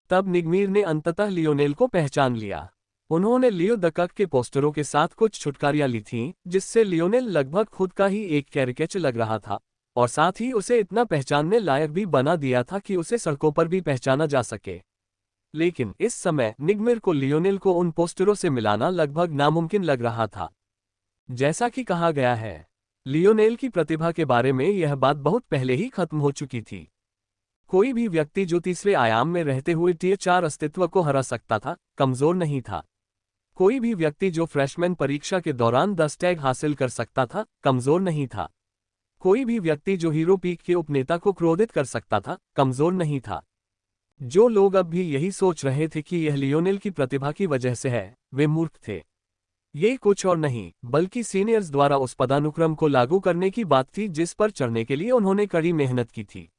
तब निगमीर ने अंततः लियोनेल को पहचान लिया। उन्होंने लियो द कक के पोस्टरों के साथ कुछ छुटकारियां ली थीं, जिससे लियोनेल लगभग खुद का ही एक कैरिकेचर लग रहा था, और साथ ही उसे इतना पहचानने लायक भी बना दिया था कि उसे सड़कों पर भी पहचाना जा सके। लेकिन इस समय निगमीर को लियोनेल को उन पोस्टरों से मिलाना लगभग नामुमकिन लग रहा था। जैसा कि कहा गया है, लियोनेल की प्रतिभा के बारे में यह बात बहुत पहले ही खत्म हो चुकी थी। कोई भी व्यक्ति जो तीसरे आयाम में रहते हुए टियर 4 अस्तित्व को हरा सकता था, कमजोर नहीं था। कोई भी व्यक्ति जो फ्रेशमैन परीक्षा के दौरान 10 टैग हासिल कर सकता था, कमजोर नहीं था। कोई भी व्यक्ति जो हीरो पीक के उपनेता को क्रोधित कर सकता था, कमजोर नहीं था। जो लोग अब भी यही सोच रहे थे कि यह लियोनेल की प्रतिभा की वजह से है, वे मूर्ख थे। ये कुछ और नहीं, बल्कि सीनियर्स द्वारा उस पदानुक्रम को लागू करने की बात थी जिस पर चढ़ने के लिए उन्होंने कड़ी मेहनत की थी।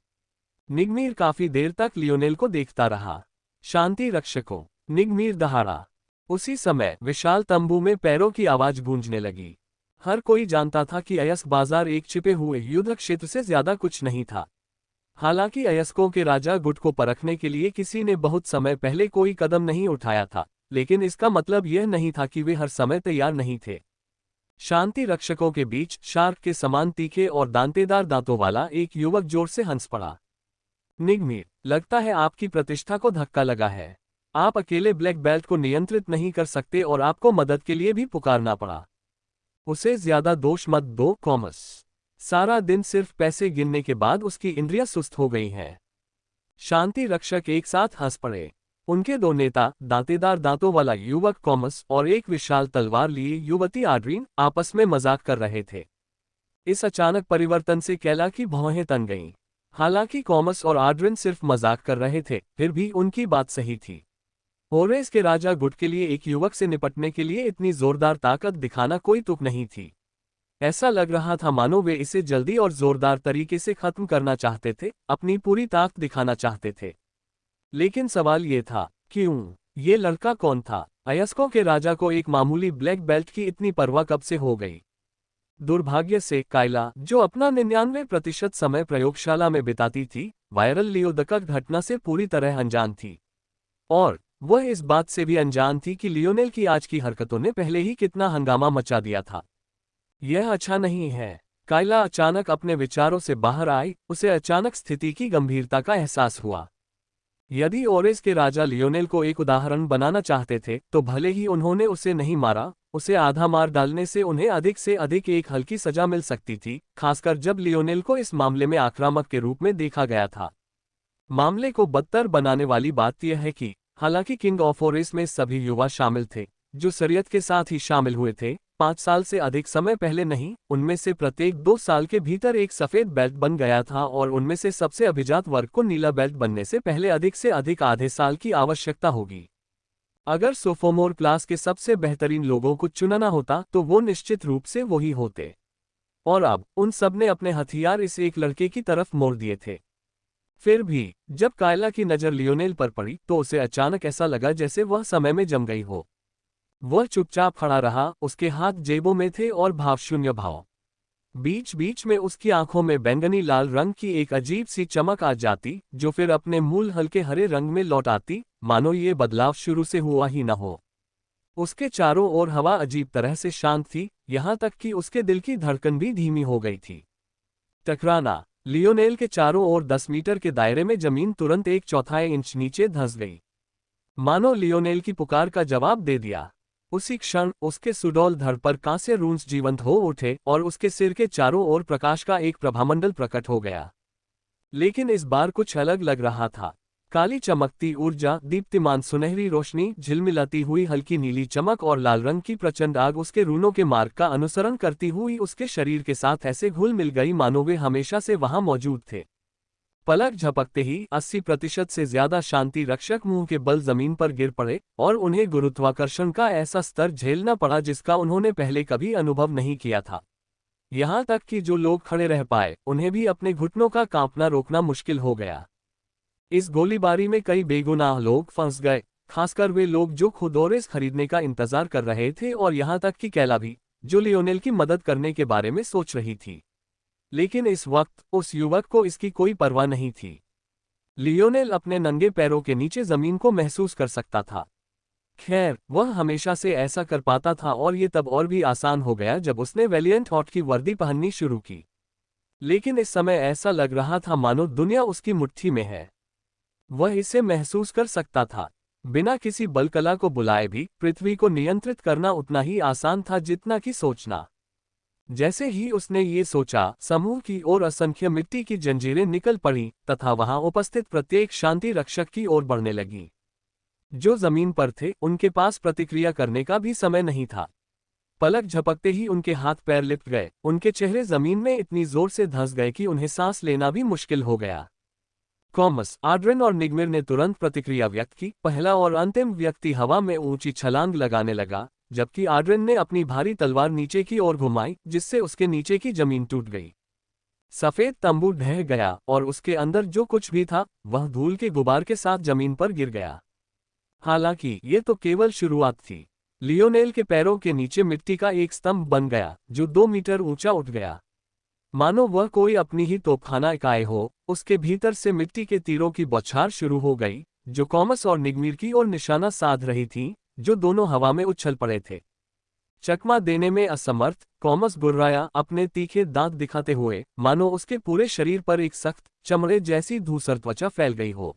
निगमीर काफी देर तक लियोनेल को देखता रहा। शांति रक्षकों। निगमीर दहाड़ा। उसी समय विशाल तंबू में पैरों की आवाज गूंजने लगी। हर कोई जानता था कि अयस्क बाजार एक छिपे हुए युद्ध क्षेत्र से ज्यादा कुछ नहीं था। हालांकि अयस्कों के राजा गुट को परखने के लिए किसी ने बहुत समय पहले कोई कदम नहीं उठाया था, लेकिन इसका मतलब यह नहीं था कि वे हर समय तैयार नहीं थे। शांति रक्षकों के बीच शार्क के समान तीखे और दांतेदार दांतों वाला एक युवक जोर से हंस पड़ा। निगमीर, लगता है आपकी प्रतिष्ठा को धक्का लगा है। आप अकेले ब्लैक बेल्ट को नियंत्रित नहीं कर सकते और आपको मदद के लिए भी पुकारना पड़ा। उसे ज्यादा दोष मत दो, कॉमस। सारा दिन सिर्फ पैसे गिनने के बाद उसकी इंद्रियां सुस्त हो गई हैं। शांति रक्षक एक साथ हंस पड़े। उनके दो नेता, दांतेदार दांतों वाला युवक कॉमस और एक विशाल तलवार लिए युवती आड्रीन, आपस में मजाक कर रहे थे। इस अचानक परिवर्तन से कैला की भौहें तन गईं। हालांकि कॉमस और आड्रिन सिर्फ मजाक कर रहे थे, फिर भी उनकी बात सही थी। ओरेस के राजा गुट के लिए एक युवक से निपटने के लिए इतनी जोरदार ताकत दिखाना कोई तुक नहीं थी। ऐसा लग रहा था मानो वे इसे जल्दी और जोरदार तरीके से खत्म करना चाहते थे, अपनी पूरी ताकत दिखाना चाहते थे। लेकिन सवाल ये था, क्यों? ये लड़का कौन था? अयस्कों के राजा को एक मामूली ब्लैक बेल्ट की इतनी परवाह कब से हो गई? दुर्भाग्य से कायला, जो अपना 99% समय प्रयोगशाला में बिताती थी, वायरल लियोदकक घटना से पूरी तरह अनजान थी। और वह इस बात से भी अनजान थी कि लियोनेल की आज की हरकतों ने पहले ही कितना हंगामा मचा दिया था। यह अच्छा नहीं है। कायला अचानक अपने विचारों से बाहर आई, उसे अचानक स्थिति की गंभीरता का एहसास हुआ। यदि ओरेस के राजा लियोनेल को एक उदाहरण बनाना चाहते थे, तो भले ही उन्होंने उसे नहीं मारा, उसे आधा मार डालने से उन्हें अधिक से अधिक एक हल्की सजा मिल सकती थी, खासकर जब लियोनेल को इस मामले में आक्रामक के रूप में देखा गया था। मामले को बदतर बनाने वाली बात यह है कि हालांकि किंग ऑफ ओरेस में सभी युवा शामिल थे, जो शरीयत के साथ ही शामिल हुए थे, 5 साल से अधिक समय पहले नहीं, उनमें से प्रत्येक 2 साल के भीतर एक सफेद बेल्ट बन गया था और उनमें से सबसे अभिजात वर्ग को नीला बेल्ट बनने से पहले अधिक से अधिक आधे साल की आवश्यकता होगी। अगर सोफोमोर क्लास के सबसे बेहतरीन लोगों को चुनना होता तो वो निश्चित रूप से वही होते। और अब उन सब ने अपने हथियार इस एक लड़के की तरफ मोड़ दिए थे। फिर भी जब कायला की नज़र लियोनेल पर पड़ी तो उसे अचानक ऐसा लगा जैसे वह समय में जम गई हो। वह चुपचाप खड़ा रहा, उसके हाथ जेबों में थे और भावशून्य भाव। बीच बीच में उसकी आंखों में बैंगनी लाल रंग की एक अजीब सी चमक आ जाती, जो फिर अपने मूल हल्के हरे रंग में लौट आती, मानो ये बदलाव शुरू से हुआ ही न हो। उसके चारों ओर हवा अजीब तरह से शांत थी, यहां तक कि उसके दिल की धड़कन भी धीमी हो गई थी। टकराना। लियोनेल के चारों ओर 10 मीटर के दायरे में जमीन तुरंत 1/4 इंच नीचे धंस गई। मानो लियोनेल की पुकार का जवाब दे दिया। उसी क्षण उसके सुडौल धड़ पर कांस्य रूंस जीवंत हो उठे और उसके सिर के चारों ओर प्रकाश का एक प्रभामंडल प्रकट हो गया। लेकिन इस बार कुछ अलग लग रहा था। काली चमकती ऊर्जा, दीप्तिमान सुनहरी रोशनी, झिलमिलाती हुई हल्की नीली चमक और लाल रंग की प्रचंड आग उसके रूनों के मार्ग का अनुसरण करती हुई उसके शरीर के साथ ऐसे घुल मिल गई मानो वे हमेशा से वहां मौजूद थे। पलक झपकते ही 80% से ज्यादा शांति रक्षक मुंह के बल जमीन पर गिर पड़े और उन्हें गुरुत्वाकर्षण का ऐसा स्तर झेलना पड़ा जिसका उन्होंने पहले कभी अनुभव नहीं किया था। यहां तक कि जो लोग खड़े रह पाए, उन्हें भी अपने घुटनों का कांपना रोकना मुश्किल हो गया। इस गोलीबारी में कई बेगुनाह लोग फंस गए, खासकर वे लोग जो खुद ओरेस खरीदने का इंतजार कर रहे थे और यहां तक कि कैला भी, जो लियोनेल की मदद करने के बारे में सोच रही थी। लेकिन इस वक्त उस युवक को इसकी कोई परवाह नहीं थी। लियोनेल अपने नंगे पैरों के नीचे जमीन को महसूस कर सकता था। खैर, वह हमेशा से ऐसा कर पाता था और ये तब और भी आसान हो गया जब उसने वैलियंट हॉट की वर्दी पहननी शुरू की। लेकिन इस समय ऐसा लग रहा था मानो दुनिया उसकी मुट्ठी में है। वह इसे महसूस कर सकता था। बिना किसी बल कला को बुलाए भी पृथ्वी को नियंत्रित करना उतना ही आसान था जितना कि सोचना। जैसे ही उसने ये सोचा, समूह की ओर असंख्य मिट्टी की जंजीरें निकल पड़ी तथा वहां उपस्थित प्रत्येक शांति रक्षक की ओर बढ़ने लगी। जो जमीन पर थे, उनके पास प्रतिक्रिया करने का भी समय नहीं था। पलक झपकते ही उनके हाथ पैर लिपट गए, उनके चेहरे जमीन में इतनी जोर से धंस गए कि उन्हें सांस लेना भी मुश्किल हो गया। कॉमस, आड्रिन और निग्मिर ने तुरंत प्रतिक्रिया व्यक्त की। पहला और अंतिम व्यक्ति हवा में ऊंची छलांग लगाने लगा, जबकि आड्रिन ने अपनी भारी तलवार नीचे की ओर घुमाई, जिससे उसके नीचे की जमीन टूट गई। सफेद तंबू ढह गया और उसके अंदर जो कुछ भी था वह धूल के गुबार के साथ जमीन पर गिर गया। हालांकि ये तो केवल शुरुआत थी। लियोनेल के पैरों के नीचे मिट्टी का एक स्तंभ बन गया, जो 2 मीटर ऊंचा उठ गया। मानो वह कोई अपनी ही तोपखाना इकाई हो। उसके भीतर से मिट्टी के तीरों की बौछार शुरू हो गई, जो कॉमस और निग्मीर की ओर निशाना साध रही थी, जो दोनों हवा में उछल पड़े थे। चकमा देने में असमर्थ, कॉमस गुर्राया, अपने तीखे दांत दिखाते हुए, मानो उसके पूरे शरीर पर एक सख्त, चमड़े जैसी धूसर त्वचा फैल गई हो।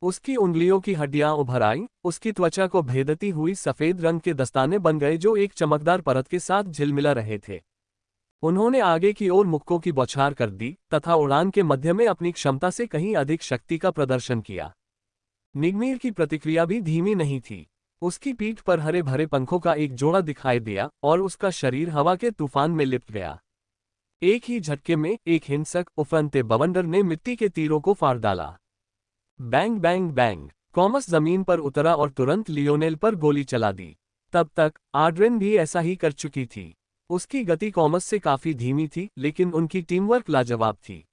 उसकी उंगलियों की हड्डियां उभर आईं, उसकी त्वचा को भेदती हुई सफेद रंग के दस्ताने बन गए जो एक चमकदार परत के साथ झिलमिला रहे थे। उन्होंने आगे की ओर मुक्कों की बौछार कर दी तथा उड़ान के मध्य में अपनी क्षमता से कहीं अधिक शक्ति का प्रदर्शन किया। निग्मीर की प्रतिक्रिया भी धीमी नहीं थी। उसकी पीठ पर हरे भरे पंखों का एक जोड़ा दिखाई दिया और उसका शरीर हवा के तूफान में लिपट गया। एक ही झटके में एक हिंसक उफनते बवंडर ने मिट्टी के तीरों को फाड़ डाला। बैंग बैंग बैंग, कॉमस जमीन पर उतरा और तुरंत लियोनेल पर गोली चला दी। तब तक आड्रेन भी ऐसा ही कर चुकी थी। उसकी गति कॉमस से काफी धीमी थी, लेकिन उनकी टीमवर्क लाजवाब थी।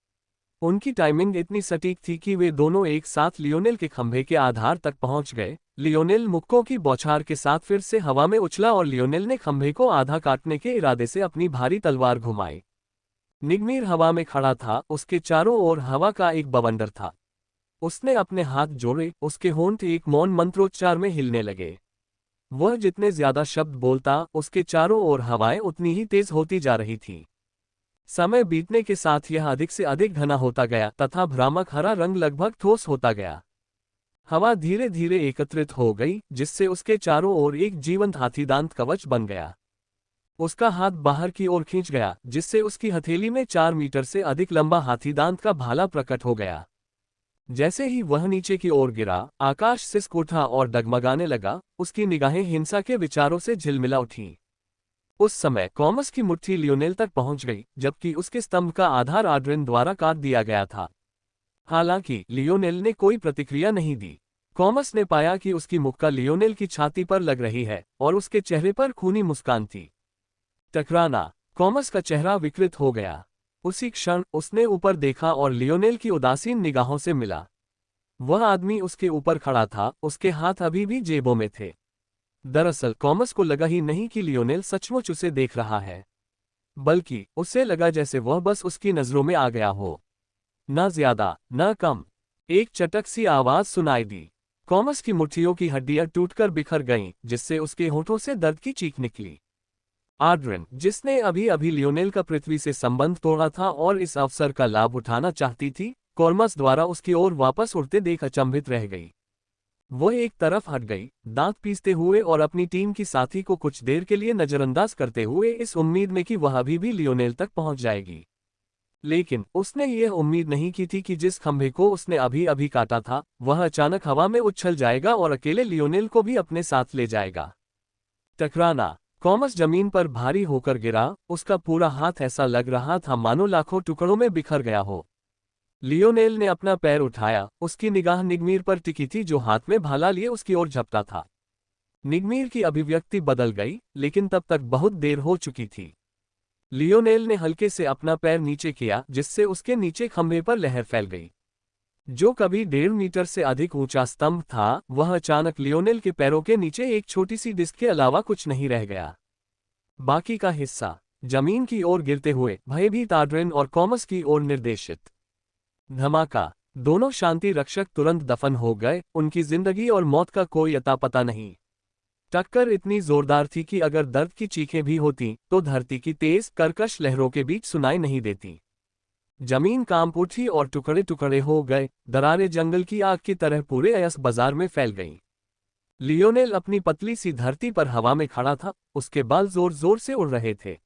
उनकी टाइमिंग इतनी सटीक थी कि वे दोनों एक साथ लियोनेल के खंभे के आधार तक पहुंच गए। लियोनेल मुक्कों की बौछार के साथ फिर से हवा में उछला और लियोनेल ने खंभे को आधा काटने के इरादे से अपनी भारी तलवार घुमाई। निग्मीर हवा में खड़ा था, उसके चारों ओर हवा का एक बवंडर था। उसने अपने हाथ जोड़े, उसके होंठ एक मौन मंत्रोच्चार में हिलने लगे। वह जितने ज्यादा शब्द बोलता, उसके चारों ओर हवाएं उतनी ही तेज होती जा रही थी। समय बीतने के साथ यह अधिक से अधिक घना होता गया तथा भ्रामक हरा रंग लगभग ठोस होता गया। हवा धीरे धीरे एकत्रित हो गई, जिससे उसके चारों ओर एक जीवंत हाथीदांत कवच बन गया। उसका हाथ बाहर की ओर खींच गया, जिससे उसकी हथेली में 4 मीटर से अधिक लंबा हाथीदांत का भाला प्रकट हो गया। जैसे ही वह नीचे की ओर गिरा, आकाश सिसक उठा और डगमगाने लगा। उसकी निगाहें हिंसा के विचारों से झिलमिला उठीं। उस समय कॉमस की मुट्ठी लियोनेल तक पहुंच गई, जबकि उसके स्तंभ का आधार आड्रेन द्वारा काट दिया गया था। हालांकि लियोनेल ने कोई प्रतिक्रिया नहीं दी। कॉमस ने पाया कि उसकी मुक्का लियोनेल की छाती पर लग रही है और उसके चेहरे पर खूनी मुस्कान थी। टकराना। कॉमस का चेहरा विकृत हो गया। उसी क्षण उसने ऊपर देखा और लियोनेल की उदासीन निगाहों से मिला। वह आदमी उसके ऊपर खड़ा था, उसके हाथ अभी भी जेबों में थे। दरअसल कॉमस को लगा ही नहीं कि लियोनेल सचमुच उसे देख रहा है, बल्कि उसे लगा जैसे वह बस उसकी नजरों में आ गया हो। न ज्यादा न कम। एक चटक सी आवाज सुनाई दी। कॉमस की मुट्ठियों की हड्डियां टूटकर बिखर गईं, जिससे उसके होठों से दर्द की चीख निकली। आड्रेन, जिसने अभी अभी लियोनेल का पृथ्वी से संबंध तोड़ा था और इस अवसर का लाभ उठाना चाहती थी, कॉमस द्वारा उसकी ओर वापस उड़ते देख अचंभित रह गई। वह एक तरफ हट गई, दांत पीसते हुए और अपनी टीम की साथी को कुछ देर के लिए नजरअंदाज करते हुए, इस उम्मीद में कि वह अभी भी लियोनेल तक पहुंच जाएगी। लेकिन उसने यह उम्मीद नहीं की थी कि जिस खंभे को उसने अभी अभी काटा था, वह अचानक हवा में उछल जाएगा और अकेले लियोनेल को भी अपने साथ ले जाएगा। टकराना। कॉमस जमीन पर भारी होकर गिरा, उसका पूरा हाथ ऐसा लग रहा था मानो लाखों टुकड़ों में बिखर गया हो। लियोनेल ने अपना पैर उठाया, उसकी निगाह निग्मीर पर टिकी थी जो हाथ में भाला लिए उसकी ओर झपटा था। निग्मीर की अभिव्यक्ति बदल गई, लेकिन तब तक बहुत देर हो चुकी थी। लियोनेल ने हल्के से अपना पैर नीचे किया, जिससे उसके नीचे खंभे पर लहर फैल गई। जो कभी 1.5 मीटर से अधिक ऊंचा स्तंभ था, वह अचानक लियोनेल के पैरों के नीचे एक छोटी सी डिस्क के अलावा कुछ नहीं रह गया। बाकी का हिस्सा जमीन की ओर गिरते हुए भयभीत आड्रेन और कॉमस की ओर निर्देशित। धमाका। दोनों शांति रक्षक तुरंत दफन हो गए, उनकी जिंदगी और मौत का कोई अता पता नहीं। टक्कर इतनी जोरदार थी कि अगर दर्द की चीखें भी होती तो धरती की तेज कर्कश लहरों के बीच सुनाई नहीं देती। जमीन कांप उठी और टुकड़े टुकड़े हो गए, दरारें जंगल की आग की तरह पूरे अयस बाजार में फैल गईं। लियोनेल अपनी पतली सी धरती पर हवा में खड़ा था, उसके बाल जोर जोर से उड़ रहे थे।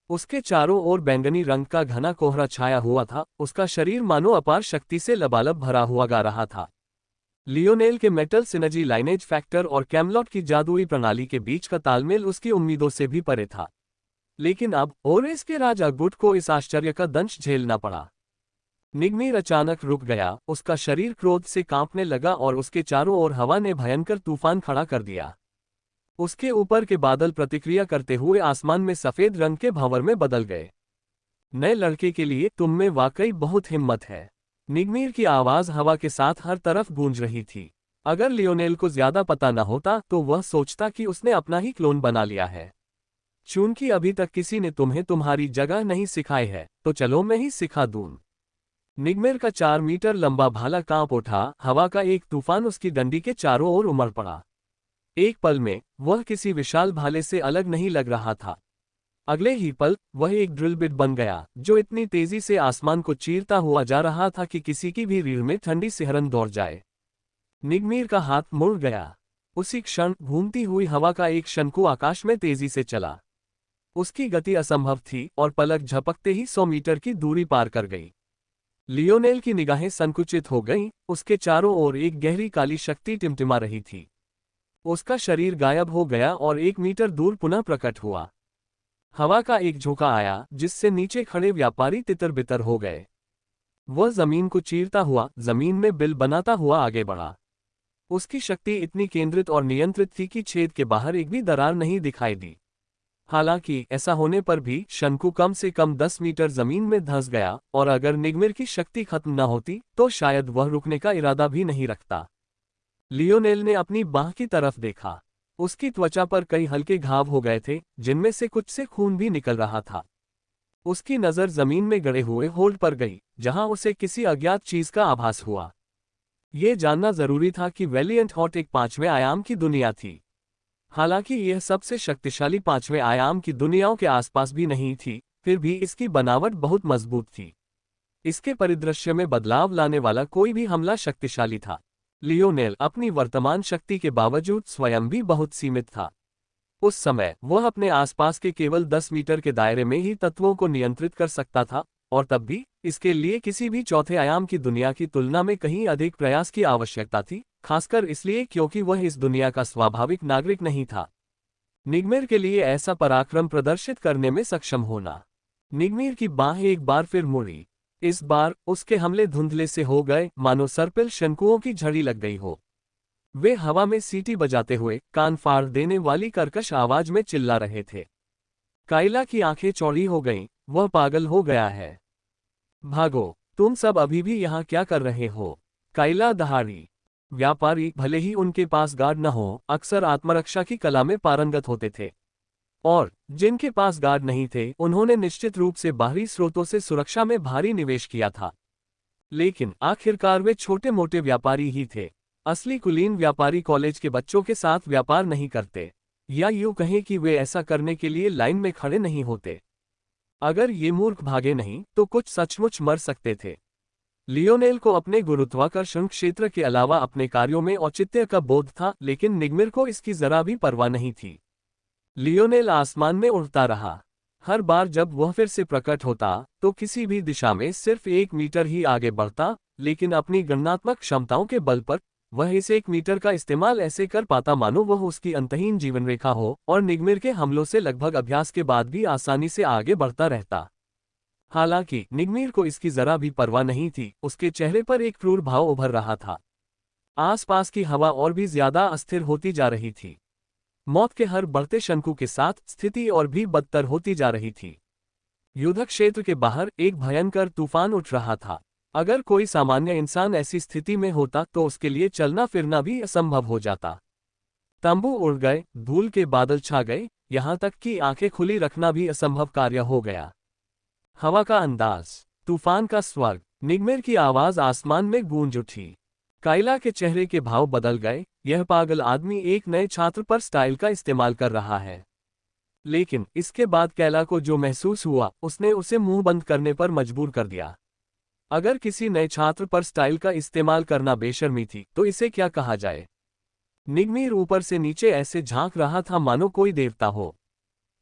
उसके चारों ओर बैंगनी रंग का घना कोहरा छाया हुआ था, उसका शरीर मानो अपार शक्ति से लबालब भरा हुआ गा रहा था। लियोनेल के मेटल सिनर्जी लाइनेज फैक्टर और कैमलॉट की जादुई प्रणाली के बीच का तालमेल उसकी उम्मीदों से भी परे था। लेकिन अब ओरेस के राजा गुट को इस आश्चर्य का दंश झेलना पड़ा। निग्मीर अचानक रुक गया, उसका शरीर क्रोध से कांपने लगा और उसके चारों ओर हवा ने भयंकर तूफान खड़ा कर दिया। उसके ऊपर के बादल प्रतिक्रिया करते हुए आसमान में सफेद रंग के भंवर में बदल गए। नए लड़के के लिए तुम में वाकई बहुत हिम्मत है। निग्मीर की आवाज हवा के साथ हर तरफ गूंज रही थी। अगर लियोनेल को ज्यादा पता न होता तो वह सोचता कि उसने अपना ही क्लोन बना लिया है। चूंकि अभी तक किसी ने तुम्हें तुम्हारी जगह नहीं सिखाई है, तो चलो मैं ही सिखा दूं। निग्मीर का 4 मीटर लंबा भाला कांप उठा, हवा का एक तूफान उसकी डंडी के चारों ओर उमड़ पड़ा। एक पल में वह किसी विशाल भाले से अलग नहीं लग रहा था। अगले ही पल वह एक ड्रिल बिट बन गया, जो इतनी तेजी से आसमान को चीरता हुआ जा रहा था कि किसी की भी रीढ़ में ठंडी सिहरन दौड़ जाए। निग्मीर का हाथ मुड़ गया। उसी क्षण घूमती हुई हवा का एक शंकु आकाश में तेजी से चला। उसकी गति असंभव थी और पलक झपकते ही 100 मीटर की दूरी पार कर गई। लियोनेल की निगाहें संकुचित हो गईं, उसके चारों ओर एक गहरी काली शक्ति टिमटिमा रही थी। उसका शरीर गायब हो गया और 1 मीटर दूर पुनः प्रकट हुआ। हवा का एक झोंका आया, जिससे नीचे खड़े व्यापारी तितर-बितर हो गए। वह जमीन को चीरता हुआ, जमीन में बिल बनाता हुआ आगे बढ़ा। उसकी शक्ति इतनी केंद्रित और नियंत्रित थी कि छेद के बाहर एक भी दरार नहीं दिखाई दी। हालांकि ऐसा होने पर भी शंकु कम से कम 10 मीटर जमीन में धंस गया, और अगर निग्मिर की शक्ति खत्म न होती तो शायद वह रुकने का इरादा भी नहीं रखता। लियोनेल ने अपनी बाह की तरफ देखा। उसकी त्वचा पर कई हल्के घाव हो गए थे, जिनमें से कुछ से खून भी निकल रहा था। उसकी नजर जमीन में गड़े हुए होल्ड पर गई, जहां उसे किसी अज्ञात चीज का आभास हुआ। ये जानना जरूरी था कि वैलिएंट हॉट एक 5वें आयाम की दुनिया थी। हालांकि यह सबसे शक्तिशाली 5वें आयाम की दुनियाओं के आसपास भी नहीं थी, फिर भी इसकी बनावट बहुत मजबूत थी। इसके परिदृश्य में बदलाव लाने वाला कोई भी हमला शक्तिशाली था। लियोनेल अपनी वर्तमान शक्ति के बावजूद स्वयं भी बहुत सीमित था। उस समय वह अपने आसपास के केवल 10 मीटर के दायरे में ही तत्वों को नियंत्रित कर सकता था, और तब भी इसके लिए किसी भी चौथे आयाम की दुनिया की तुलना में कहीं अधिक प्रयास की आवश्यकता थी, खासकर इसलिए क्योंकि वह इस दुनिया का स्वाभाविक नागरिक नहीं था। निग्मिर के लिए ऐसा पराक्रम प्रदर्शित करने में सक्षम होना। निग्मिर की बाह एक बार फिर मुड़ी। इस बार उसके हमले धुंधले से हो गए, मानो सर्पिल शंकुओं की झड़ी लग गई हो। वे हवा में सीटी बजाते हुए कान फाड़ देने वाली कर्कश आवाज में चिल्ला रहे थे। काइला की आंखें चौड़ी हो गईं, वह पागल हो गया है। भागो, तुम सब अभी भी यहाँ क्या कर रहे हो? काइला दहाड़ी। व्यापारी, भले ही उनके पास गार्ड न हो, अक्सर आत्मरक्षा की कला में पारंगत होते थे। और जिनके पास गार्ड नहीं थे, उन्होंने निश्चित रूप से बाहरी स्रोतों से सुरक्षा में भारी निवेश किया था। लेकिन आखिरकार वे छोटे मोटे व्यापारी ही थे। असली कुलीन व्यापारी कॉलेज के बच्चों के साथ व्यापार नहीं करते, या यूं कहें कि वे ऐसा करने के लिए लाइन में खड़े नहीं होते। अगर ये मूर्ख भागे नहीं तो कुछ सचमुच मर सकते थे। लियोनेल को अपने गुरुत्वाकर्षण क्षेत्र के अलावा अपने कार्यों में औचित्य का बोध था, लेकिन निग्मिर को इसकी जरा भी परवाह नहीं थी। लियोनेल आसमान में उड़ता रहा। हर बार जब वह फिर से प्रकट होता तो किसी भी दिशा में सिर्फ 1 मीटर ही आगे बढ़ता, लेकिन अपनी गणनात्मक क्षमताओं के बल पर वह इस 1 मीटर का इस्तेमाल ऐसे कर पाता मानो वह उसकी अंतहीन जीवन रेखा हो, और निग्मिर के हमलों से लगभग अभ्यास के बाद भी आसानी से आगे बढ़ता रहता। हालांकि निग्मिर को इसकी जरा भी परवाह नहीं थी। उसके चेहरे पर एक क्रूर भाव उभर रहा था। आसपास की हवा और भी ज्यादा अस्थिर होती जा रही थी। मौत के हर बढ़ते शंकु के साथ स्थिति और भी बदतर होती जा रही थी। युद्ध क्षेत्र के बाहर एक भयंकर तूफान उठ रहा था। अगर कोई सामान्य इंसान ऐसी स्थिति में होता तो उसके लिए चलना फिरना भी असंभव हो जाता। तंबू उड़ गए, धूल के बादल छा गए, यहां तक कि आंखें खुली रखना भी असंभव कार्य हो गया। हवा का अंदाज, तूफान का स्वर्ग, निग्मिर की आवाज आसमान में गूंज उठी। काइला के चेहरे के भाव बदल गए। यह पागल आदमी एक नए छात्र पर स्टाइल का इस्तेमाल कर रहा है। लेकिन इसके बाद कैला को जो महसूस हुआ, उसने उसे मुंह बंद करने पर मजबूर कर दिया। अगर किसी नए छात्र पर स्टाइल का इस्तेमाल करना बेशर्मी थी, तो इसे क्या कहा जाए? निग्मिर ऊपर से नीचे ऐसे झांक रहा था मानो कोई देवता हो।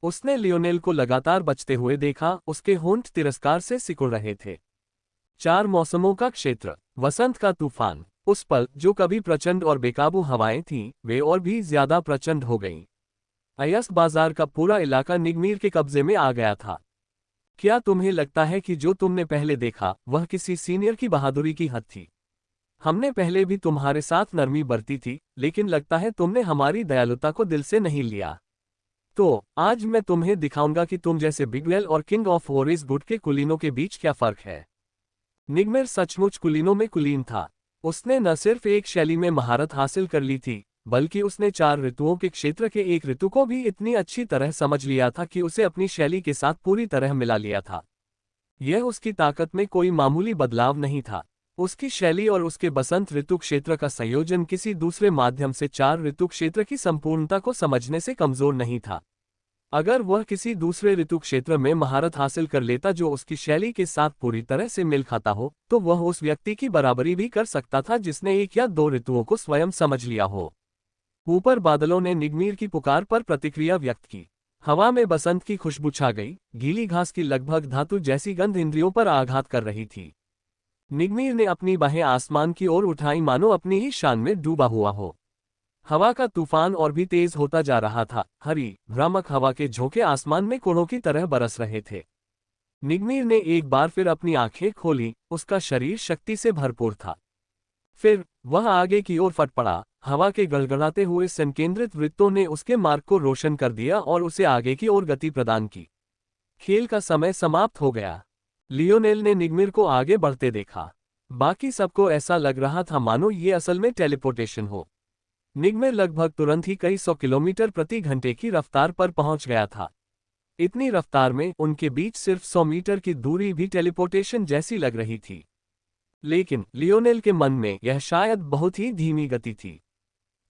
उसने लियोनेल को लगातार बचते हुए देखा, उसके होंठ तिरस्कार से सिकुड़ रहे थे। 4 मौसमों का क्षेत्र, वसंत का तूफान। उस पल जो कभी प्रचंड और बेकाबू हवाएं थीं, वे और भी ज्यादा प्रचंड हो गईं। अयस्क बाजार का पूरा इलाका निग्मिर के कब्जे में आ गया था। क्या तुम्हें लगता है कि जो तुमने पहले देखा वह किसी सीनियर की बहादुरी की हद थी? हमने पहले भी तुम्हारे साथ नरमी बरती थी, लेकिन लगता है तुमने हमारी दयालुता को दिल से नहीं लिया। तो आज मैं तुम्हें दिखाऊंगा कि तुम जैसे बिगवेल और किंग ऑफ वॉरिस गुड के कुलीनों के बीच क्या फर्क है। निग्मिर सचमुच कुलीनों में कुलीन था। उसने न सिर्फ एक शैली में महारत हासिल कर ली थी, बल्कि उसने 4 ऋतुओं के क्षेत्र के एक ऋतु को भी इतनी अच्छी तरह समझ लिया था कि उसे अपनी शैली के साथ पूरी तरह मिला लिया था। यह उसकी ताकत में कोई मामूली बदलाव नहीं था। उसकी शैली और उसके बसंत ऋतु क्षेत्र का संयोजन किसी दूसरे माध्यम से 4 ऋतु क्षेत्र की संपूर्णता को समझने से कमजोर नहीं था। अगर वह किसी दूसरे ऋतु क्षेत्र में महारत हासिल कर लेता जो उसकी शैली के साथ पूरी तरह से मेल खाता हो, तो वह उस व्यक्ति की बराबरी भी कर सकता था जिसने 1 या 2 ऋतुओं को स्वयं समझ लिया हो। ऊपर बादलों ने निग्मिर की पुकार पर प्रतिक्रिया व्यक्त की। हवा में बसंत की खुशबू छा गई। गीली घास की लगभग धातु जैसी गंध इंद्रियों पर आघात कर रही थी। निग्मीर ने अपनी बाहें आसमान की ओर उठाई, मानो अपनी ही शान में डूबा हुआ हो। हवा का तूफान और भी तेज होता जा रहा था। हरी भ्रामक हवा के झोंके आसमान में कोड़ों की तरह बरस रहे थे। निग्मीर ने एक बार फिर अपनी आंखें खोली। उसका शरीर शक्ति से भरपूर था। फिर वह आगे की ओर फट पड़ा। हवा के गड़गड़ाते हुए संकेंद्रित वृत्तों ने उसके मार्ग को रोशन कर दिया और उसे आगे की ओर गति प्रदान की। खेल का समय समाप्त हो गया। लियोनेल ने निग्मीर को आगे बढ़ते देखा। बाकी सबको ऐसा लग रहा था मानो ये असल में टेलीपोर्टेशन हो। निग्मीर लगभग तुरंत ही कई 100 किलोमीटर प्रति घंटे की रफ्तार पर पहुंच गया था। इतनी रफ्तार में उनके बीच सिर्फ 100 मीटर की दूरी भी टेलीपोर्टेशन जैसी लग रही थी। लेकिन लियोनेल के मन में यह शायद बहुत ही धीमी गति थी।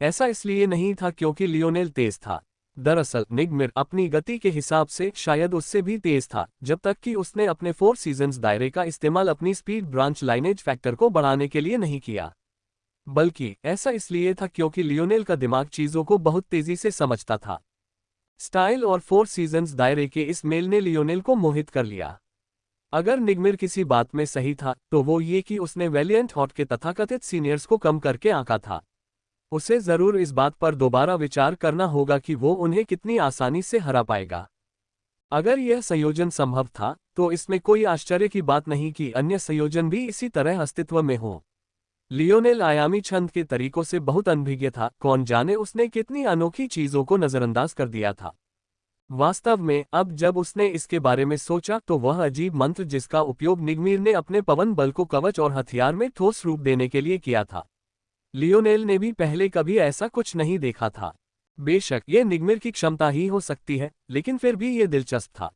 ऐसा इसलिए नहीं था क्योंकि लियोनेल तेज था। दरअसल निग्मीर अपनी गति के हिसाब से शायद उससे भी तेज था, जब तक कि उसने अपने 4 सीजन्स दायरे का इस्तेमाल अपनी स्पीड ब्रांच लाइनेज फैक्टर को बढ़ाने के लिए नहीं किया। बल्कि ऐसा इसलिए था क्योंकि लियोनेल का दिमाग चीजों को बहुत तेजी से समझता था। स्टाइल और 4 सीजन्स दायरे के इस मेल ने लियोनेल को मोहित कर लिया। अगर निग्मीर किसी बात में सही था तो वो ये कि उसने वैलिएंट हॉट के तथाकथित सीनियर्स को कम करके आंका था। उसे जरूर इस बात पर दोबारा विचार करना होगा कि वो उन्हें कितनी आसानी से हरा पाएगा। अगर यह संयोजन संभव था तो इसमें कोई आश्चर्य की बात नहीं कि अन्य संयोजन भी इसी तरह अस्तित्व में हों। लियोनेल आयामी छंद के तरीकों से बहुत अनभिज्ञ था। कौन जाने उसने कितनी अनोखी चीजों को नजरअंदाज कर दिया था। वास्तव में अब जब उसने इसके बारे में सोचा तो वह अजीब मंत्र जिसका उपयोग निग्मीर ने अपने पवन बल को कवच और हथियार में ठोस रूप देने के लिए किया था, लियोनेल ने भी पहले कभी ऐसा कुछ नहीं देखा था। बेशक ये निग्मीर की क्षमता ही हो सकती है, लेकिन फिर भी ये दिलचस्प था।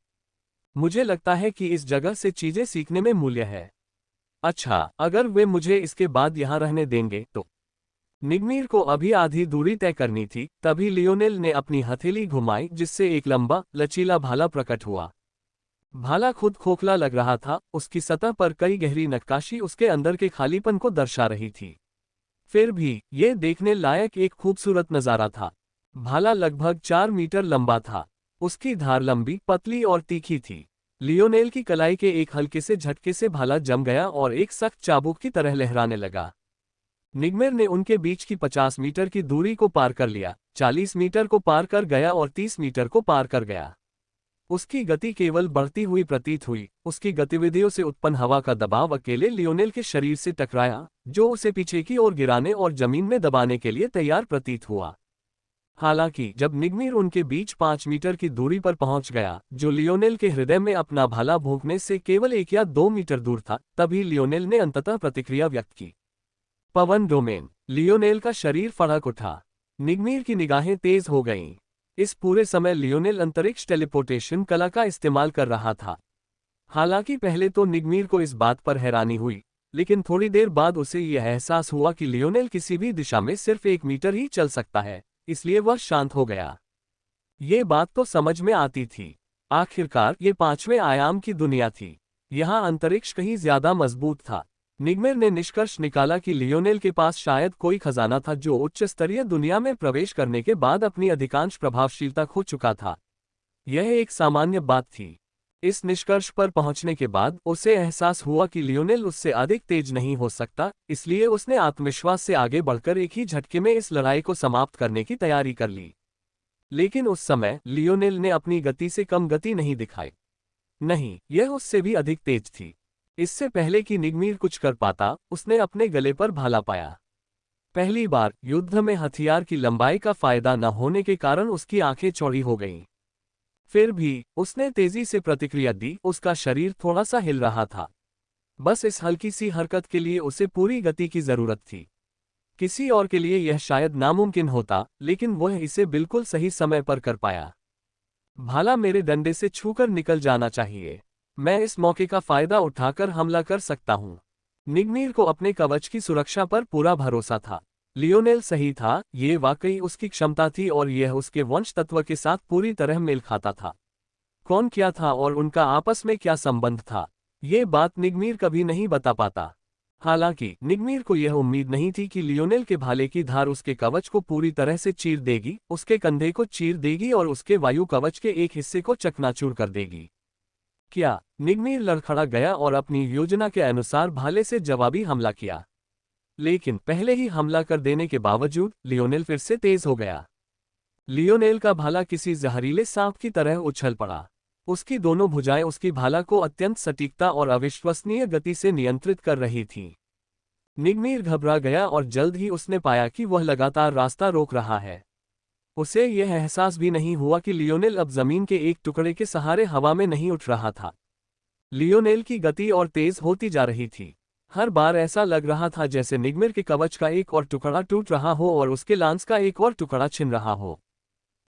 मुझे लगता है कि इस जगह से चीजें सीखने में मूल्य है। अच्छा, अगर वे मुझे इसके बाद यहाँ रहने देंगे तो। निग्मीर को अभी आधी दूरी तय करनी थी, तभी लियोनेल ने अपनी हथेली घुमाई जिससे एक लंबा लचीला भाला प्रकट हुआ। भाला खुद खोखला लग रहा था। उसकी सतह पर कई गहरी नक्काशी उसके अंदर के खालीपन को दर्शा रही थी। फिर भी ये देखने लायक एक खूबसूरत नजारा था। भाला लगभग 4 मीटर लंबा था। उसकी धार लंबी, पतली और तीखी थी। लियोनेल की कलाई के एक हल्के से झटके से भाला जम गया और एक सख्त चाबुक की तरह लहराने लगा। निग्मीर ने उनके बीच की 50 मीटर की दूरी को पार कर लिया, 40 मीटर को पार कर गया और 30 मीटर को पार कर गया। उसकी गति केवल बढ़ती हुई प्रतीत हुई। उसकी गतिविधियों से उत्पन्न हवा का दबाव अकेले लियोनेल के शरीर से टकराया, जो उसे पीछे की ओर गिराने और जमीन में दबाने के लिए तैयार प्रतीत हुआ। हालांकि जब निग्मीर उनके बीच 5 मीटर की दूरी पर पहुंच गया, जो लियोनेल के हृदय में अपना भाला भोंकने से केवल 1 या 2 मीटर दूर था, तभी लियोनेल ने अंततः प्रतिक्रिया व्यक्त की। पवन डोमेन। लियोनेल का शरीर फड़क उठा। निग्मीर की निगाहें तेज हो गईं। इस पूरे समय लियोनेल अंतरिक्ष टेलीपोर्टेशन कला का इस्तेमाल कर रहा था। हालांकि पहले तो निग्मीर को इस बात पर हैरानी हुई, लेकिन थोड़ी देर बाद उसे यह एहसास हुआ कि लियोनेल किसी भी दिशा में सिर्फ 1 मीटर ही चल सकता है, इसलिए वह शांत हो गया। ये बात तो समझ में आती थी। आखिरकार ये 5वें आयाम की दुनिया थी। यहाँ अंतरिक्ष कहीं ज्यादा मजबूत था। निग्मीर ने निष्कर्ष निकाला कि लियोनेल के पास शायद कोई खजाना था जो उच्च स्तरीय दुनिया में प्रवेश करने के बाद अपनी अधिकांश प्रभावशीलता खो चुका था। यह एक सामान्य बात थी। इस निष्कर्ष पर पहुंचने के बाद उसे एहसास हुआ कि लियोनेल उससे अधिक तेज नहीं हो सकता, इसलिए उसने आत्मविश्वास से आगे बढ़कर एक ही झटके में इस लड़ाई को समाप्त करने की तैयारी कर ली। लेकिन उस समय लियोनेल ने अपनी गति से कम गति नहीं दिखाई। नहीं, यह उससे भी अधिक तेज थी। इससे पहले कि निग्मीर कुछ कर पाता, उसने अपने गले पर भाला पाया। पहली बार युद्ध में हथियार की लंबाई का फायदा न होने के कारण उसकी आंखें चौड़ी हो गईं। फिर भी उसने तेजी से प्रतिक्रिया दी। उसका शरीर थोड़ा सा हिल रहा था। बस इस हल्की सी हरकत के लिए उसे पूरी गति की जरूरत थी। किसी और के लिए यह शायद नामुमकिन होता, लेकिन वह इसे बिल्कुल सही समय पर कर पाया। भाला मेरे डंडे से छूकर निकल जाना चाहिए। मैं इस मौके का फायदा उठाकर हमला कर सकता हूं। निग्मीर को अपने कवच की सुरक्षा पर पूरा भरोसा था। लियोनेल सही था, ये वाकई उसकी क्षमता थी और यह उसके वंश तत्व के साथ पूरी तरह मेल खाता था। कौन क्या था और उनका आपस में क्या संबंध था, ये बात निग्मीर कभी नहीं बता पाता। हालांकि निग्मीर को यह उम्मीद नहीं थी कि लियोनेल के भाले की धार उसके कवच को पूरी तरह से चीर देगी, उसके कंधे को चीर देगी और उसके वायु कवच के एक हिस्से को चकनाचूर कर देगी। क्या? निग्मीर लड़खड़ा गया और अपनी योजना के अनुसार भाले से जवाबी हमला किया। लेकिन पहले ही हमला कर देने के बावजूद लियोनेल फिर से तेज हो गया। लियोनेल का भाला किसी जहरीले सांप की तरह उछल पड़ा। उसकी दोनों भुजाएं उसकी भाला को अत्यंत सटीकता और अविश्वसनीय गति से नियंत्रित कर रही थीं। निग्मीर घबरा गया और जल्द ही उसने पाया कि वह लगातार रास्ता रोक रहा है। उसे यह एहसास भी नहीं हुआ कि लियोनेल अब जमीन के एक टुकड़े के सहारे हवा में नहीं उठ रहा था। लियोनेल की गति और तेज होती जा रही थी। हर बार ऐसा लग रहा था जैसे निग्मीर के कवच का एक और टुकड़ा टूट रहा हो और उसके लांस का एक और टुकड़ा छिन रहा हो।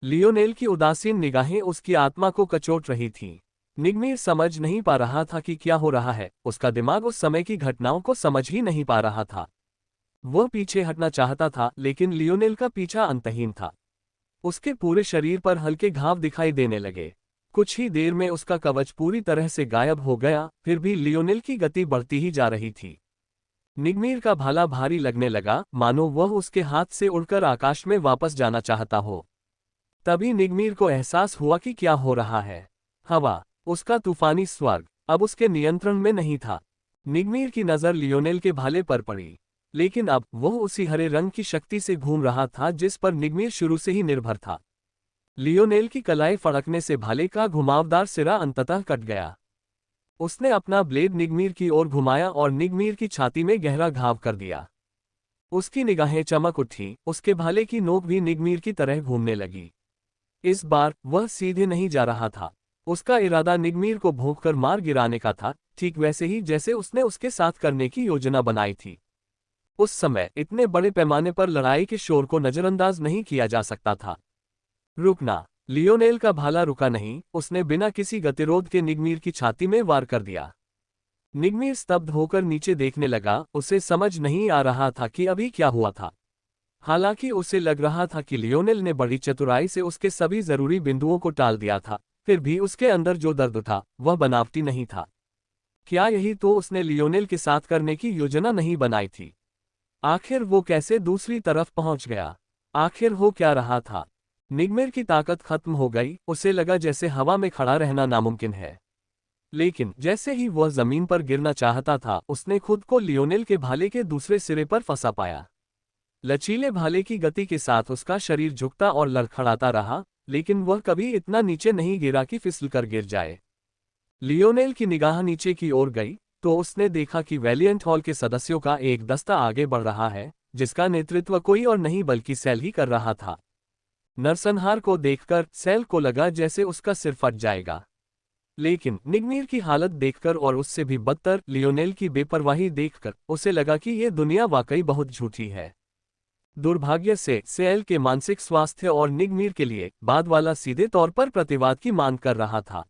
लियोनेल की उदासीन निगाहें उसकी आत्मा को कचोट रही थीं। निग्मीर समझ नहीं पा रहा था कि क्या हो रहा है। उसका दिमाग उस समय की घटनाओं को समझ ही नहीं पा रहा था। वह पीछे हटना चाहता था, लेकिन लियोनेल का पीछा अंतहीन था। उसके पूरे शरीर पर हल्के घाव दिखाई देने लगे। कुछ ही देर में उसका कवच पूरी तरह से गायब हो गया, फिर भी लियोनेल की गति बढ़ती ही जा रही थी। निग्मीर का भाला भारी लगने लगा, मानो वह उसके हाथ से उड़कर आकाश में वापस जाना चाहता हो। तभी निग्मीर को एहसास हुआ कि क्या हो रहा है। हवा, उसका तूफानी स्वर्ग, अब उसके नियंत्रण में नहीं था। निग्मीर की नज़र लियोनेल के भाले पर पड़ी, लेकिन अब वह उसी हरे रंग की शक्ति से घूम रहा था जिस पर निग्मीर शुरू से ही निर्भर था। लियोनेल की कलाई फड़कने से भाले का घुमावदार सिरा अंततः कट गया। उसने अपना ब्लेड निग्मीर की ओर घुमाया और निग्मीर की छाती में गहरा घाव कर दिया। उसकी निगाहें चमक उठी, उसके भाले की नोक भी निग्मीर की तरह घूमने लगी। इस बार वह सीधे नहीं जा रहा था। उसका इरादा निग्मीर को भोंककर मार गिराने का था, ठीक वैसे ही जैसे उसने उसके साथ करने की योजना बनाई थी। उस समय इतने बड़े पैमाने पर लड़ाई के शोर को नजरअंदाज नहीं किया जा सकता था। रुकना! लियोनेल का भाला रुका नहीं, उसने बिना किसी गतिरोध के निग्मीर की छाती में वार कर दिया। निग्मीर स्तब्ध होकर नीचे देखने लगा, उसे समझ नहीं आ रहा था कि अभी क्या हुआ था। हालांकि उसे लग रहा था कि लियोनेल ने बड़ी चतुराई से उसके सभी जरूरी बिंदुओं को टाल दिया था, फिर भी उसके अंदर जो दर्द था वह बनावटी नहीं था। क्या यही तो उसने लियोनेल के साथ करने की योजना नहीं बनाई थी? आखिर वो कैसे दूसरी तरफ पहुंच गया? आखिर हो क्या रहा था? निग्मीर की ताकत खत्म हो गई, उसे लगा जैसे हवा में खड़ा रहना नामुमकिन है। लेकिन जैसे ही वह जमीन पर गिरना चाहता था, उसने खुद को लियोनेल के भाले के दूसरे सिरे पर फंसा पाया। लचीले भाले की गति के साथ उसका शरीर झुकता और लड़खड़ाता रहा, लेकिन वह कभी इतना नीचे नहीं गिरा कि फिसलकर गिर जाए। लियोनेल की निगाह नीचे की ओर गई तो उसने देखा कि वैलिएंट हॉल के सदस्यों का एक दस्ता आगे बढ़ रहा है, जिसका नेतृत्व कोई और नहीं बल्कि सेल ही कर रहा था। नरसंहार को देखकर सेल को लगा जैसे उसका सिर फट जाएगा। लेकिन निग्मीर की हालत देखकर और उससे भी बदतर लियोनेल की बेपरवाही देखकर उसे लगा कि यह दुनिया वाकई बहुत झूठी है। दुर्भाग्य से सेल के मानसिक स्वास्थ्य और निग्मीर के लिए बाद वाला सीधे तौर पर प्रतिवाद की मांग कर रहा था।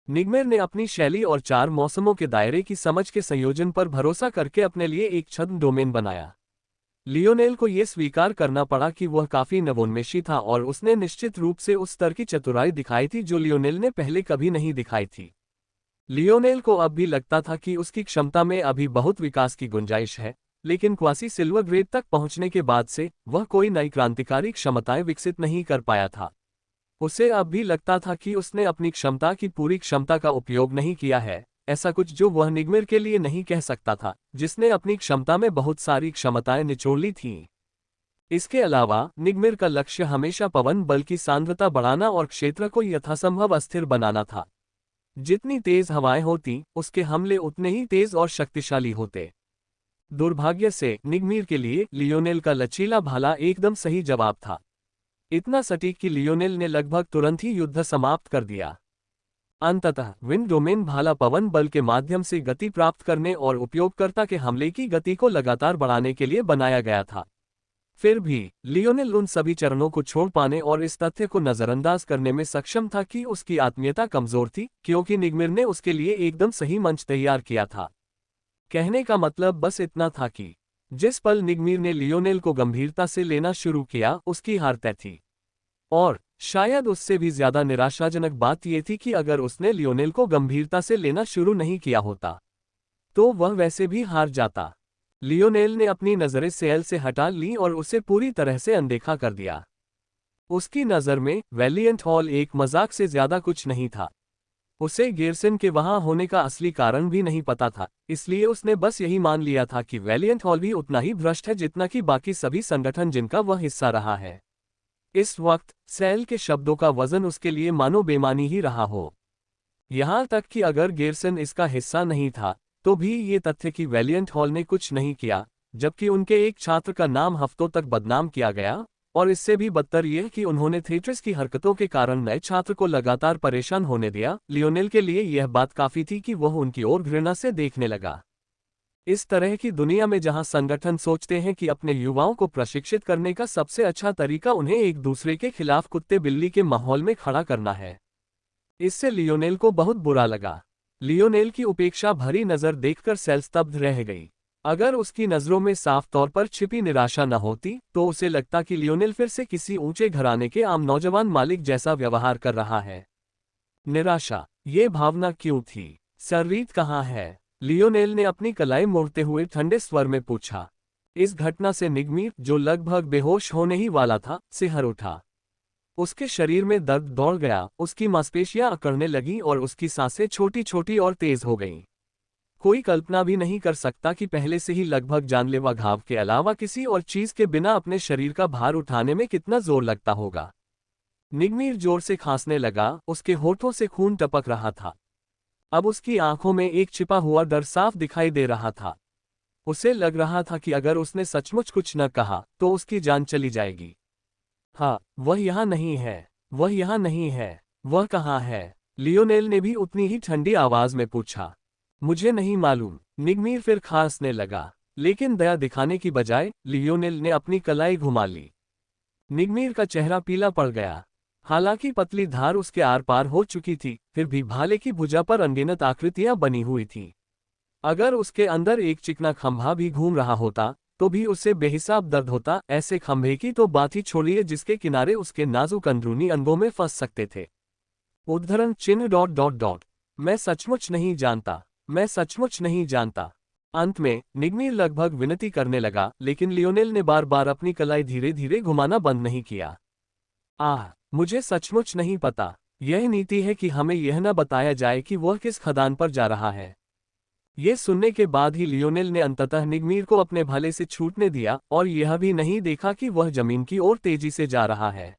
निग्मीर ने अपनी शैली और 4 मौसमों के दायरे की समझ के संयोजन पर भरोसा करके अपने लिए एक छद्म डोमेन बनाया। लियोनेल को यह स्वीकार करना पड़ा कि वह काफी नवोन्मेषी था और उसने निश्चित रूप से उस स्तर की चतुराई दिखाई थी जो लियोनेल ने पहले कभी नहीं दिखाई थी। लियोनेल को अब भी लगता था कि उसकी क्षमता में अभी बहुत विकास की गुंजाइश है, लेकिन क्वासी सिल्वर ग्रेड तक पहुंचने के बाद से वह कोई नई क्रांतिकारी क्षमताएं विकसित नहीं कर पाया था। उसे अब भी लगता था कि उसने अपनी क्षमता की पूरी क्षमता का उपयोग नहीं किया है, ऐसा कुछ जो वह निग्मीर के लिए नहीं कह सकता था, जिसने अपनी क्षमता में बहुत सारी क्षमताएं निचोड़ ली थीं। इसके अलावा निग्मीर का लक्ष्य हमेशा पवन बल की सांद्रता बढ़ाना और क्षेत्र को यथासंभव अस्थिर बनाना था। जितनी तेज हवाएं होती, उसके हमले उतने ही तेज और शक्तिशाली होते। दुर्भाग्य से निग्मीर के लिए लियोनेल का लचीला भाला एकदम सही जवाब था। इतना सटीक कि लियोनेल ने लगभग तुरंत ही युद्ध समाप्त कर दिया। अंततः विंड डोमेन भाला पवन बल के माध्यम से गति प्राप्त करने और उपयोगकर्ता के हमले की गति को लगातार बढ़ाने के लिए बनाया गया था। फिर भी लियोनेल उन सभी चरणों को छोड़ पाने और इस तथ्य को नजरअंदाज करने में सक्षम था कि उसकी आत्मीयता कमजोर थी, क्योंकि निग्मीर ने उसके लिए एकदम सही मंच तैयार किया था। कहने का मतलब बस इतना था कि जिस पल निग्मीर ने लियोनेल को गंभीरता से लेना शुरू किया, उसकी हार तय थी। और शायद उससे भी ज्यादा निराशाजनक बात यह थी कि अगर उसने लियोनेल को गंभीरता से लेना शुरू नहीं किया होता, तो वह वैसे भी हार जाता। लियोनेल ने अपनी नजरें सेल से हटा ली और उसे पूरी तरह से अनदेखा कर दिया। उसकी नजर में वैलिएंट हॉल एक मजाक से ज्यादा कुछ नहीं था। उसे गेरसन के वहां होने का असली कारण भी नहीं पता था, इसलिए उसने बस यही मान लिया था कि वैलियंट हॉल भी उतना ही भ्रष्ट है जितना कि बाकी सभी संगठन जिनका वह हिस्सा रहा है। इस वक्त सेल के शब्दों का वजन उसके लिए मानो बेमानी ही रहा हो। यहां तक कि अगर गेरसन इसका हिस्सा नहीं था, तो भी ये तथ्य कि वैलियंट हॉल ने कुछ नहीं किया, जबकि उनके एक छात्र का नाम हफ्तों तक बदनाम किया गया, और इससे भी बदतर यह कि उन्होंने थेट्रेस की हरकतों के कारण नए छात्र को लगातार परेशान होने दिया, लियोनेल के लिए यह बात काफी थी कि वह उनकी ओर घृणा से देखने लगा। इस तरह की दुनिया में जहां संगठन सोचते हैं कि अपने युवाओं को प्रशिक्षित करने का सबसे अच्छा तरीका उन्हें एक दूसरे के खिलाफ कुत्ते बिल्ली के माहौल में खड़ा करना है, इससे लियोनेल को बहुत बुरा लगा। लियोनेल की उपेक्षा भरी नजर देखकर सेल स्तब्ध रह गई। अगर उसकी नजरों में साफ तौर पर छिपी निराशा न होती, तो उसे लगता कि लियोनेल फिर से किसी ऊंचे घराने के आम नौजवान मालिक जैसा व्यवहार कर रहा है। निराशा, ये भावना क्यों थी? सररीत कहाँ है? लियोनेल ने अपनी कलाई मोड़ते हुए ठंडे स्वर में पूछा। इस घटना से निगमीर, जो लगभग बेहोश होने ही वाला था, सिहर उठा। उसके शरीर में दर्द दौड़ गया, उसकी मांसपेशियां अकड़ने लगीं और उसकी सांसें छोटी छोटी और तेज हो गईं। कोई कल्पना भी नहीं कर सकता कि पहले से ही लगभग जानलेवा घाव के अलावा किसी और चीज के बिना अपने शरीर का भार उठाने में कितना जोर लगता होगा। निगमीर जोर से खांसने लगा, उसके होठों से खून टपक रहा था। अब उसकी आंखों में एक छिपा हुआ डर साफ दिखाई दे रहा था। उसे लग रहा था कि अगर उसने सचमुच कुछ न कहा तो उसकी जान चली जाएगी। हाँ, वह यहाँ नहीं है, वह यहाँ नहीं है, वह कहाँ है? लियोनेल ने भी उतनी ही ठंडी आवाज में पूछा। मुझे नहीं मालूम, निगमीर फिर खांसने लगा, लेकिन दया दिखाने की बजाय लियोनेल ने अपनी कलाई घुमा ली। निगमीर का चेहरा पीला पड़ गया। हालांकि पतली धार उसके आर पार हो चुकी थी, फिर भी भाले की भुजा पर अनगिनत आकृतियां बनी हुई थीं। अगर उसके अंदर एक चिकना खंभा भी घूम रहा होता, तो भी उसे बेहिसाब दर्द होता। ऐसे खंभे की तो बात ही छोड़िए जिसके किनारे उसके नाजुक अंदरूनी अंगों में फंस सकते थे। उद्धरण चिन्ह ... मैं सचमुच नहीं जानता, मैं सचमुच नहीं जानता। अंत में निगमीर लगभग विनती करने लगा, लेकिन लियोनेल ने बार बार अपनी कलाई धीरे धीरे घुमाना बंद नहीं किया। मुझे सचमुच नहीं पता। यह नीति है कि हमें यह न बताया जाए कि वह किस खदान पर जा रहा है। ये सुनने के बाद ही लियोनेल ने अंततः निगमीर को अपने भाले से छूटने दिया और यह भी नहीं देखा कि वह जमीन की ओर तेजी से जा रहा है।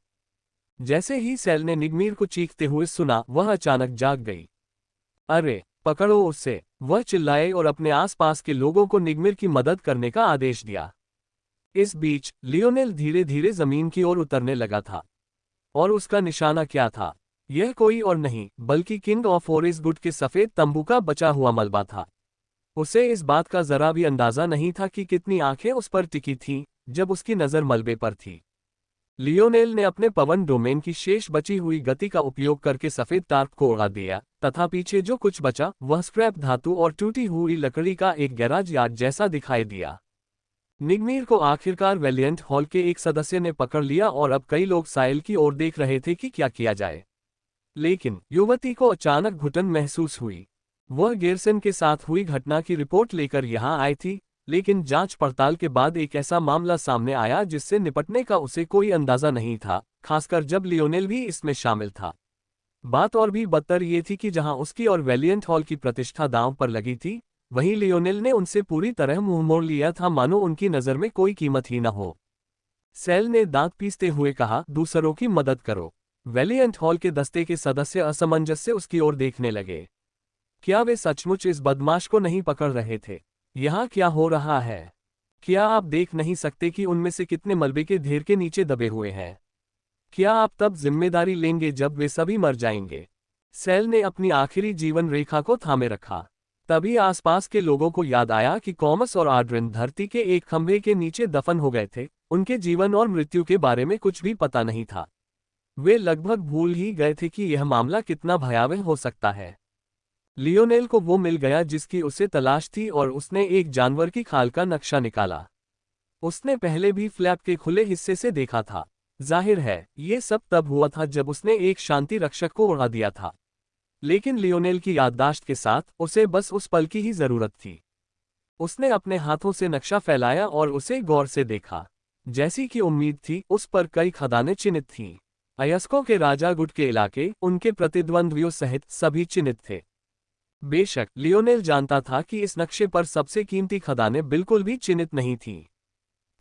जैसे ही सेल ने निगमीर को चीखते हुए सुना, वह अचानक जाग गई। अरे, पकड़ो उसे! वह चिल्लाए और अपने आसपास के लोगों को निगमीर की मदद करने का आदेश दिया। इस बीच लियोनेल धीरे धीरे जमीन की ओर उतरने लगा था। और उसका निशाना क्या था? यह कोई और नहीं बल्कि किंग ऑफ ओरेसवुड के सफेद तंबू का बचा हुआ मलबा था। उसे इस बात का जरा भी अंदाजा नहीं था कि कितनी आंखें उस पर टिकी थीं जब उसकी नजर मलबे पर थी। लियोनेल ने अपने पवन डोमेन की शेष बची हुई गति का उपयोग करके सफेद टार्प को उड़ा दिया, तथा पीछे जो कुछ बचा वह स्क्रैप धातु और टूटी हुई लकड़ी का एक गैराज यार्ड जैसा दिखाई दिया। निगमीर को आखिरकार वैलियंट हॉल के एक सदस्य ने पकड़ लिया और अब कई लोग साइल की ओर देख रहे थे कि क्या किया जाए। लेकिन युवती को अचानक घुटन महसूस हुई। वह गेरसन के साथ हुई घटना की रिपोर्ट लेकर यहां आई थी, लेकिन जांच पड़ताल के बाद एक ऐसा मामला सामने आया जिससे निपटने का उसे कोई अंदाजा नहीं था, खासकर जब लियोनेल भी इसमें शामिल था। बात और भी बदतर ये थी कि जहां उसकी और वैलियंट हॉल की प्रतिष्ठा दांव पर लगी थी, वहीं लियोनेल ने उनसे पूरी तरह मुंह मोड़ लिया था, मानो उनकी नजर में कोई कीमत ही न हो। सेल ने दांत पीसते हुए कहा, दूसरों की मदद करो। वैलियंट हॉल के दस्ते के सदस्य असमंजस से उसकी ओर देखने लगे। क्या वे सचमुच इस बदमाश को नहीं पकड़ रहे थे? यहाँ क्या हो रहा है? क्या आप देख नहीं सकते कि उनमें से कितने मलबे के ढेर के नीचे दबे हुए हैं? क्या आप तब जिम्मेदारी लेंगे जब वे सभी मर जाएंगे? सेल ने अपनी आखिरी जीवन रेखा को थामे रखा। तभी आसपास के लोगों को याद आया कि कॉमस और आड्रिन धरती के एक खंभे के नीचे दफन हो गए थे। उनके जीवन और मृत्यु के बारे में कुछ भी पता नहीं था। वे लगभग भूल ही गए थे कि यह मामला कितना भयावह हो सकता है। लियोनेल को वो मिल गया जिसकी उसे तलाश थी और उसने एक जानवर की खाल का नक्शा निकाला। उसने पहले भी फ्लैप के खुले हिस्से से देखा था। जाहिर है, ये सब तब हुआ था जब उसने एक शांति रक्षक को उड़ा दिया था। लेकिन लियोनेल की याददाश्त के साथ उसे बस उस पल की ही जरूरत थी। उसने अपने हाथों से नक्शा फैलाया और उसे गौर से देखा। जैसी कि उम्मीद थी, उस पर कई खदानें चिन्हित थीं। अयस्कों के राजा गुट के इलाके उनके प्रतिद्वंद्वियों सहित सभी चिन्हित थे। बेशक लियोनेल जानता था कि इस नक्शे पर सबसे कीमती खदानें बिल्कुल भी चिन्हित नहीं थीं।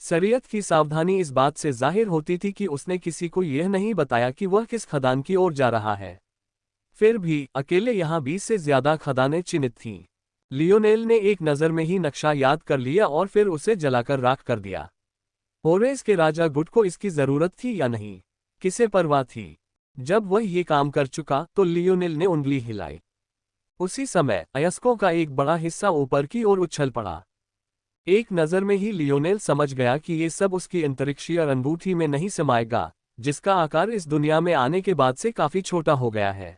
शरीयत की सावधानी इस बात से जाहिर होती थी कि उसने किसी को यह नहीं बताया कि वह किस खदान की ओर जा रहा है। फिर भी अकेले यहाँ 20 से ज्यादा खदानें चिन्हित थीं। लियोनेल ने एक नज़र में ही नक्शा याद कर लिया और फिर उसे जलाकर राख कर दिया। होरेस के राजा गुट को इसकी जरूरत थी या नहीं, किसे परवाह थी। जब वह ये काम कर चुका तो लियोनेल ने उंगली हिलाई। उसी समय अयस्कों का एक बड़ा हिस्सा ऊपर की ओर उछल पड़ा। एक नज़र में ही लियोनेल समझ गया कि ये सब उसकी अंतरिक्षीय अंगूठी में नहीं समाएगा, जिसका आकार इस दुनिया में आने के बाद से काफी छोटा हो गया है,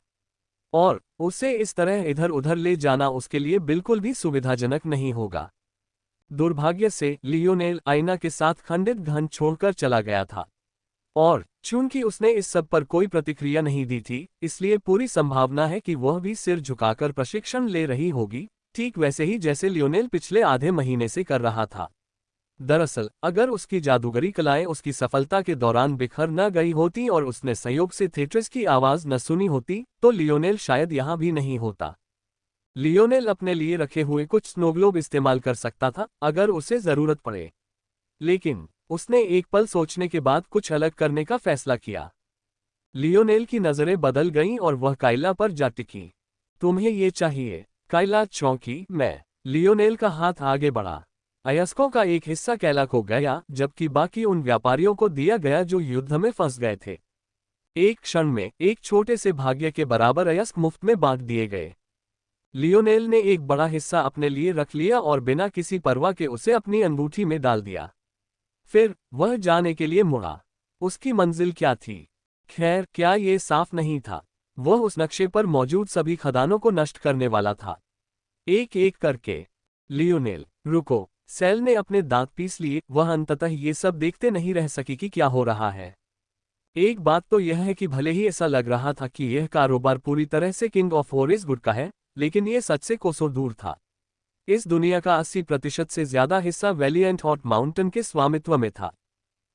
और उसे इस तरह इधर उधर ले जाना उसके लिए बिल्कुल भी सुविधाजनक नहीं होगा। दुर्भाग्य से लियोनेल आईना के साथ खंडित घन छोड़कर चला गया था, और चूंकि उसने इस सब पर कोई प्रतिक्रिया नहीं दी थी, इसलिए पूरी संभावना है कि वह भी सिर झुकाकर प्रशिक्षण ले रही होगी, ठीक वैसे ही जैसे लियोनेल पिछले आधे महीने से कर रहा था। दरअसल अगर उसकी जादूगरी कलाएं उसकी सफलता के दौरान बिखर न गई होती और उसने संयोग से थेट्रिस की आवाज न सुनी होती, तो लियोनेल शायद यहां भी नहीं होता। लियोनेल अपने लिए रखे हुए कुछ स्नोग्लोब इस्तेमाल कर सकता था अगर उसे जरूरत पड़े, लेकिन उसने एक पल सोचने के बाद कुछ अलग करने का फैसला किया। लियोनेल की नजरें बदल गईं और वह काइला पर जा टिकी। तुम्हें ये चाहिए? काइला चौंकी। मैं। लियोनेल का हाथ आगे बढ़ा। अयस्कों का एक हिस्सा कैला को गया, जबकि बाकी उन व्यापारियों को दिया गया जो युद्ध में फंस गए थे। एक क्षण में एक छोटे से भाग्य के बराबर अयस्क मुफ्त में बांट दिए गए। लियोनेल ने एक बड़ा हिस्सा अपने लिए रख लिया और बिना किसी परवाह के उसे अपनी अंगूठी में डाल दिया। फिर वह जाने के लिए मुड़ा। उसकी मंजिल क्या थी? खैर, क्या ये साफ नहीं था। वह उस नक्शे पर मौजूद सभी खदानों को नष्ट करने वाला था, एक एक करके। लियोनेल, रुको। सेल ने अपने दांत पीस लिए। वह अंततः ये सब देखते नहीं रह सकी कि क्या हो रहा है। एक बात तो यह है कि भले ही ऐसा लग रहा था कि यह कारोबार पूरी तरह से किंग ऑफ होरेस गुड का है, लेकिन यह सच से कोसों दूर था। इस दुनिया का 80% से ज्यादा हिस्सा वेलिएंट हॉट माउंटेन के स्वामित्व में था।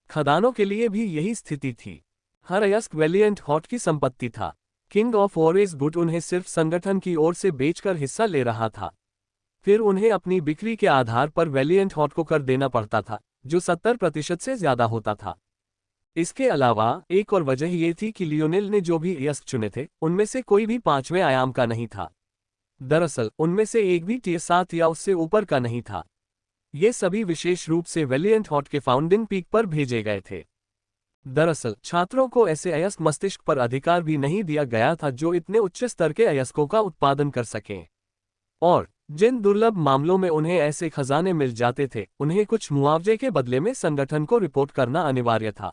खदानों के लिए भी यही स्थिति थी। हर अयस्क वेलिएंट हॉट की संपत्ति था। किंग ऑफ होरेस गुड उन्हें सिर्फ संगठन की ओर से बेचकर हिस्सा ले रहा था। फिर उन्हें अपनी बिक्री के आधार पर वेलिएंट हॉट को कर देना पड़ता था, जो 70% से ज्यादा होता था। इसके अलावा एक और वजह यह थी कि लियोनेल ने जो भी अयस्क चुने थे, उनमें से कोई भी 5वें आयाम का नहीं था। दरअसल उनमें से एक भी टियर 7 या उससे ऊपर का नहीं था। ये सभी विशेष रूप से वेलिएंट हॉट के फाउंडिंग पीक पर भेजे गए थे। दरअसल छात्रों को ऐसे अयस्क मस्तिष्क पर अधिकार भी नहीं दिया गया था जो इतने उच्च स्तर के अयस्कों का उत्पादन कर सकें, और जिन दुर्लभ मामलों में उन्हें ऐसे खजाने मिल जाते थे, उन्हें कुछ मुआवजे के बदले में संगठन को रिपोर्ट करना अनिवार्य था।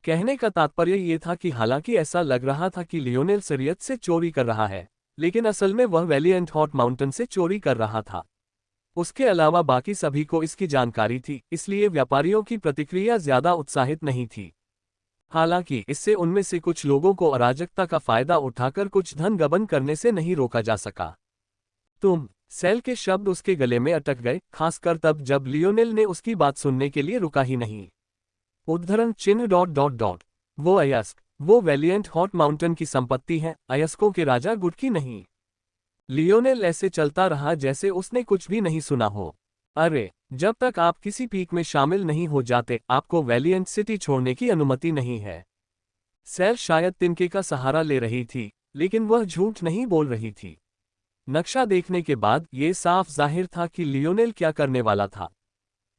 कहने का तात्पर्य ये था कि हालांकि ऐसा लग रहा था कि लियोनेल शरीयत से चोरी कर रहा है, लेकिन असल में वह वेलिएंट हॉट माउंटेन से चोरी कर रहा था। उसके अलावा बाकी सभी को इसकी जानकारी थी, इसलिए व्यापारियों की प्रतिक्रिया ज्यादा उत्साहित नहीं थी। हालांकि इससे उनमें से कुछ लोगों को अराजकता का फायदा उठाकर कुछ धन गबन करने से नहीं रोका जा सका। तुम। सेल के शब्द उसके गले में अटक गए, खासकर तब जब लियोनेल ने उसकी बात सुनने के लिए रुका ही नहीं। उद्धरण चिन्ह ... वो अयस्क, वो वेलिएंट हॉट माउंटेन की संपत्ति है, अयस्कों के राजा गुट की नहीं। लियोनेल ऐसे चलता रहा जैसे उसने कुछ भी नहीं सुना हो। अरे, जब तक आप किसी पीक में शामिल नहीं हो जाते, आपको वेलिएंट सिटी छोड़ने की अनुमति नहीं है। सेल शायद तिनके का सहारा ले रही थी, लेकिन वह झूठ नहीं बोल रही थी। नक्शा देखने के बाद ये साफ जाहिर था कि लियोनेल क्या करने वाला था।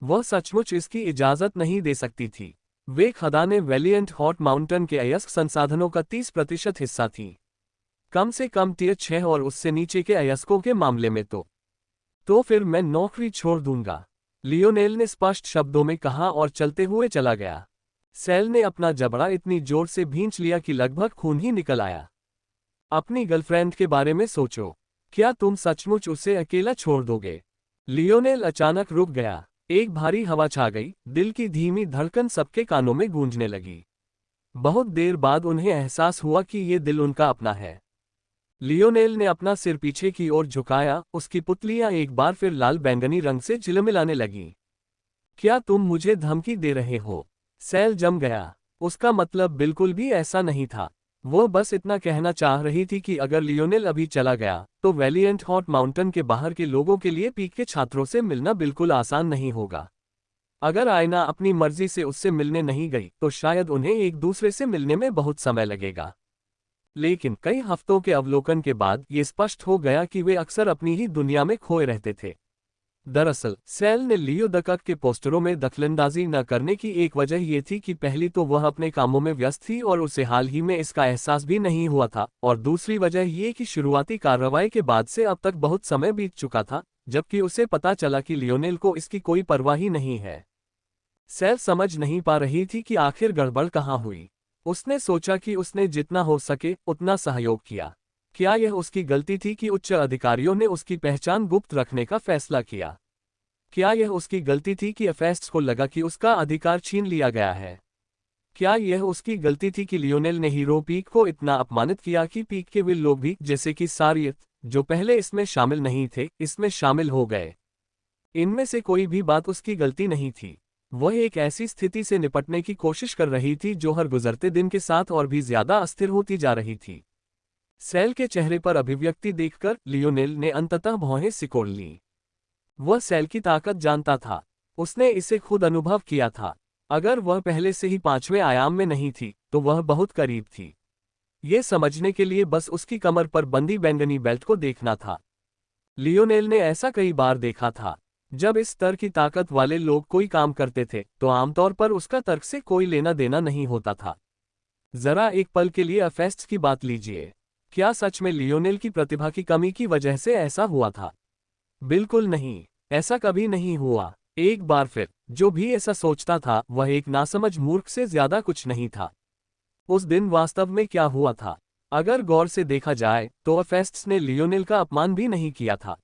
वह सचमुच इसकी इजाजत नहीं दे सकती थी। वे खदानें वेलिएंट हॉट माउंटेन के अयस्क संसाधनों का 30% हिस्सा थीं। कम से कम टियर 6 और उससे नीचे के अयस्कों के मामले में तो फिर मैं नौकरी छोड़ दूंगा, लियोनेल ने स्पष्ट शब्दों में कहा और चलते हुए चला गया। सेल ने अपना जबड़ा इतनी जोर से भींच लिया कि लगभग खून ही निकल आया। अपनी गर्लफ्रेंड के बारे में सोचो। क्या तुम सचमुच उसे अकेला छोड़ दोगे? लियोनेल अचानक रुक गया। एक भारी हवा छा गई, दिल की धीमी धड़कन सबके कानों में गूंजने लगी। बहुत देर बाद उन्हें एहसास हुआ कि ये दिल उनका अपना है। लियोनेल ने अपना सिर पीछे की ओर झुकाया, उसकी पुतलियां एक बार फिर लाल बैंगनी रंग से झिलमिलाने लगीं। क्या तुम मुझे धमकी दे रहे हो? सेल जम गया। उसका मतलब बिल्कुल भी ऐसा नहीं था। वो बस इतना कहना चाह रही थी कि अगर लियोनेल अभी चला गया तो वैलिएंट हॉट माउंटेन के बाहर के लोगों के लिए पीक के छात्रों से मिलना बिल्कुल आसान नहीं होगा। अगर आयना अपनी मर्जी से उससे मिलने नहीं गई तो शायद उन्हें एक दूसरे से मिलने में बहुत समय लगेगा। लेकिन कई हफ्तों के अवलोकन के बाद ये स्पष्ट हो गया कि वे अक्सर अपनी ही दुनिया में खोए रहते थे। दरअसल सेल ने लियो दकक के पोस्टरों में दखलंदाजी न करने की एक वजह यह थी कि पहली तो वह अपने कामों में व्यस्त थी और उसे हाल ही में इसका एहसास भी नहीं हुआ था, और दूसरी वजह यह कि शुरुआती कार्रवाई के बाद से अब तक बहुत समय बीत चुका था, जबकि उसे पता चला कि लियोनेल को इसकी कोई परवाह ही नहीं है। सेल समझ नहीं पा रही थी कि आखिर गड़बड़ कहाँ हुई। उसने सोचा कि उसने जितना हो सके उतना सहयोग किया। क्या यह उसकी गलती थी कि उच्च अधिकारियों ने उसकी पहचान गुप्त रखने का फैसला किया? क्या यह उसकी गलती थी कि एफेस्ट को लगा कि उसका अधिकार छीन लिया गया है? क्या यह उसकी गलती थी कि लियोनेल ने हीरो पीक को इतना अपमानित किया कि पीक के वे लोग भी, जैसे कि सारियत, जो पहले इसमें शामिल नहीं थे, इसमें शामिल हो गए? इनमें से कोई भी बात उसकी गलती नहीं थी। वह एक ऐसी स्थिति से निपटने की कोशिश कर रही थी जो हर गुजरते दिन के साथ और भी ज्यादा अस्थिर होती जा रही थी। सेल के चेहरे पर अभिव्यक्ति देखकर लियोनेल ने अंततः भौहें सिकोड़ लीं। वह सेल की ताकत जानता था। उसने इसे खुद अनुभव किया था। अगर वह पहले से ही 5वें आयाम में नहीं थी तो वह बहुत करीब थी। ये समझने के लिए बस उसकी कमर पर बंधी बैंगनी बेल्ट को देखना था। लियोनेल ने ऐसा कई बार देखा था। जब इस स्तर की ताकत वाले लोग कोई काम करते थे तो आमतौर पर उसका तर्क से कोई लेना देना नहीं होता था। जरा एक पल के लिए एफेस्ट की बात लीजिए। क्या सच में लियोनेल की प्रतिभा की कमी की वजह से ऐसा हुआ था? बिल्कुल नहीं, ऐसा कभी नहीं हुआ। एक बार फिर, जो भी ऐसा सोचता था वह एक नासमझ मूर्ख से ज्यादा कुछ नहीं था। उस दिन वास्तव में क्या हुआ था? अगर गौर से देखा जाए तो एफेस्ट्स ने लियोनेल का अपमान भी नहीं किया था,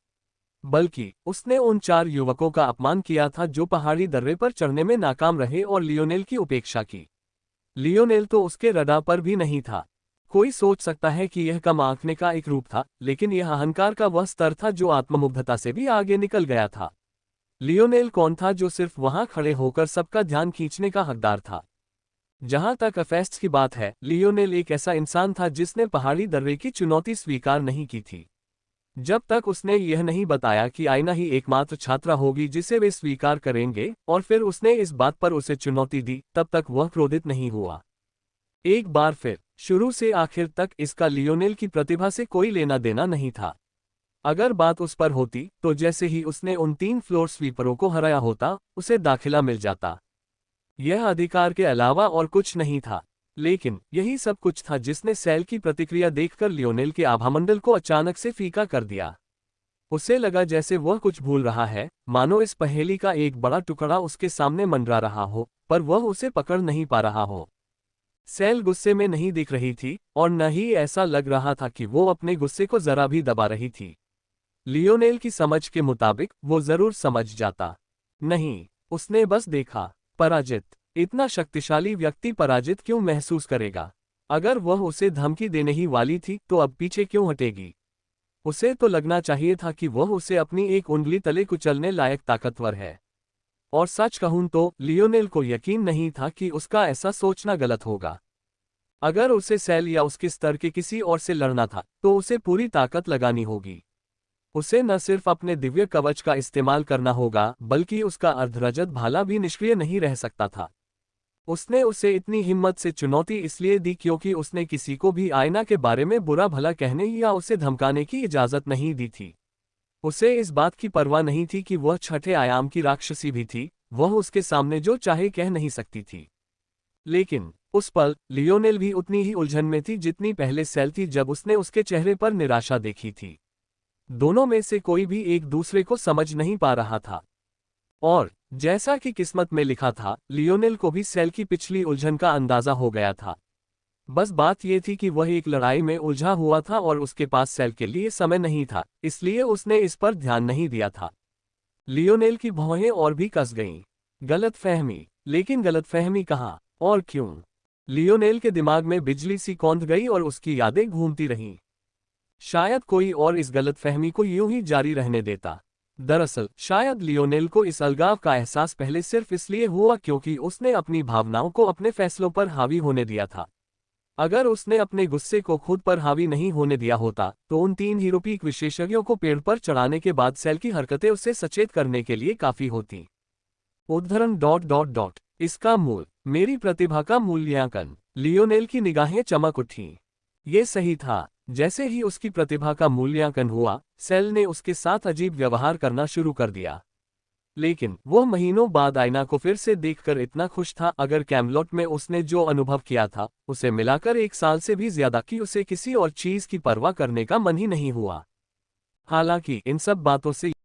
बल्कि उसने उन 4 युवकों का अपमान किया था जो पहाड़ी दर्रे पर चढ़ने में नाकाम रहे और लियोनेल की उपेक्षा की। लियोनेल तो उसके रडार पर भी नहीं था। कोई सोच सकता है कि यह कम आंकने का एक रूप था, लेकिन यह अहंकार का वह स्तर था जो आत्ममुग्धता से भी आगे निकल गया था। लियोनेल कौन था जो सिर्फ वहां खड़े होकर सबका ध्यान खींचने का हकदार था? जहां तक एफेस्ट्स की बात है, लियोनेल एक ऐसा इंसान था जिसने पहाड़ी दर्रे की चुनौती स्वीकार नहीं की थी। जब तक उसने यह नहीं बताया कि आयना ही एकमात्र छात्रा होगी जिसे वे स्वीकार करेंगे, और फिर उसने इस बात पर उसे चुनौती दी, तब तक वह क्रोधित नहीं हुआ। एक बार फिर, शुरू से आखिर तक इसका लियोनेल की प्रतिभा से कोई लेना देना नहीं था। अगर बात उस पर होती तो जैसे ही उसने उन 3 फ्लोर स्वीपरों को हराया होता, उसे दाखिला मिल जाता। यह अधिकार के अलावा और कुछ नहीं था। लेकिन यही सब कुछ था जिसने सेल की प्रतिक्रिया देखकर लियोनेल के आभामंडल को अचानक से फीका कर दिया। उसे लगा जैसे वह कुछ भूल रहा है, मानो इस पहेली का एक बड़ा टुकड़ा उसके सामने मंडरा रहा हो, पर वह उसे पकड़ नहीं पा रहा हो। सेल गुस्से में नहीं दिख रही थी, और न ही ऐसा लग रहा था कि वो अपने गुस्से को जरा भी दबा रही थी। लियोनेल की समझ के मुताबिक वो जरूर समझ जाता। नहीं, उसने बस देखा। पराजित। इतना शक्तिशाली व्यक्ति पराजित क्यों महसूस करेगा? अगर वह उसे धमकी देने ही वाली थी तो अब पीछे क्यों हटेगी? उसे तो लगना चाहिए था कि वह उसे अपनी एक उंगली तले कुचलने लायक ताकतवर है। और सच कहूं तो लियोनेल को यकीन नहीं था कि उसका ऐसा सोचना गलत होगा। अगर उसे सेल या उसके स्तर के किसी और से लड़ना था तो उसे पूरी ताकत लगानी होगी। उसे न सिर्फ अपने दिव्य कवच का इस्तेमाल करना होगा, बल्कि उसका अर्धरजत भाला भी निष्क्रिय नहीं रह सकता था। उसने उसे इतनी हिम्मत से चुनौती इसलिए दी क्योंकि उसने किसी को भी आयना के बारे में बुरा भला कहने या उसे धमकाने की इजाजत नहीं दी थी। उसे इस बात की परवाह नहीं थी कि वह 6ठे आयाम की राक्षसी भी थी, वह उसके सामने जो चाहे कह नहीं सकती थी। लेकिन उस पल लियोनेल भी उतनी ही उलझन में थी जितनी पहले सेल थी जब उसने उसके चेहरे पर निराशा देखी थी। दोनों में से कोई भी एक दूसरे को समझ नहीं पा रहा था। और जैसा कि किस्मत में लिखा था, लियोनेल को भी सेल की पिछली उलझन का अंदाजा हो गया था। बस बात यह थी कि वह एक लड़ाई में उलझा हुआ था और उसके पास सेल के लिए समय नहीं था, इसलिए उसने इस पर ध्यान नहीं दिया था। लियोनेल की भौहें और भी कस गईं। गलतफहमी, लेकिन गलतफहमी कहाँ और क्यों? लियोनेल के दिमाग में बिजली सी कौंध गई और उसकी यादें घूमती रहीं। शायद कोई और इस गलतफहमी को यूं ही जारी रहने देता। दरअसल शायद लियोनेल को इस अलगाव का एहसास पहले सिर्फ इसलिए हुआ क्योंकि उसने अपनी भावनाओं को अपने फैसलों पर हावी होने दिया था। अगर उसने अपने गुस्से को खुद पर हावी नहीं होने दिया होता तो उन 3 हीरोपीक विशेषज्ञों को पेड़ पर चढ़ाने के बाद सेल की हरकतें उसे सचेत करने के लिए काफी होती। उद्धरण। इसका मूल, मेरी प्रतिभा का मूल्यांकन। लियोनेल की निगाहें चमक उठीं। ये सही था। जैसे ही उसकी प्रतिभा का मूल्यांकन हुआ, सेल ने उसके साथ अजीब व्यवहार करना शुरू कर दिया। लेकिन वो महीनों बाद आयना को फिर से देखकर इतना खुश था, अगर कैमलॉट में उसने जो अनुभव किया था उसे मिलाकर 1 साल से भी ज्यादा, कि उसे किसी और चीज की परवाह करने का मन ही नहीं हुआ। हालांकि इन सब बातों से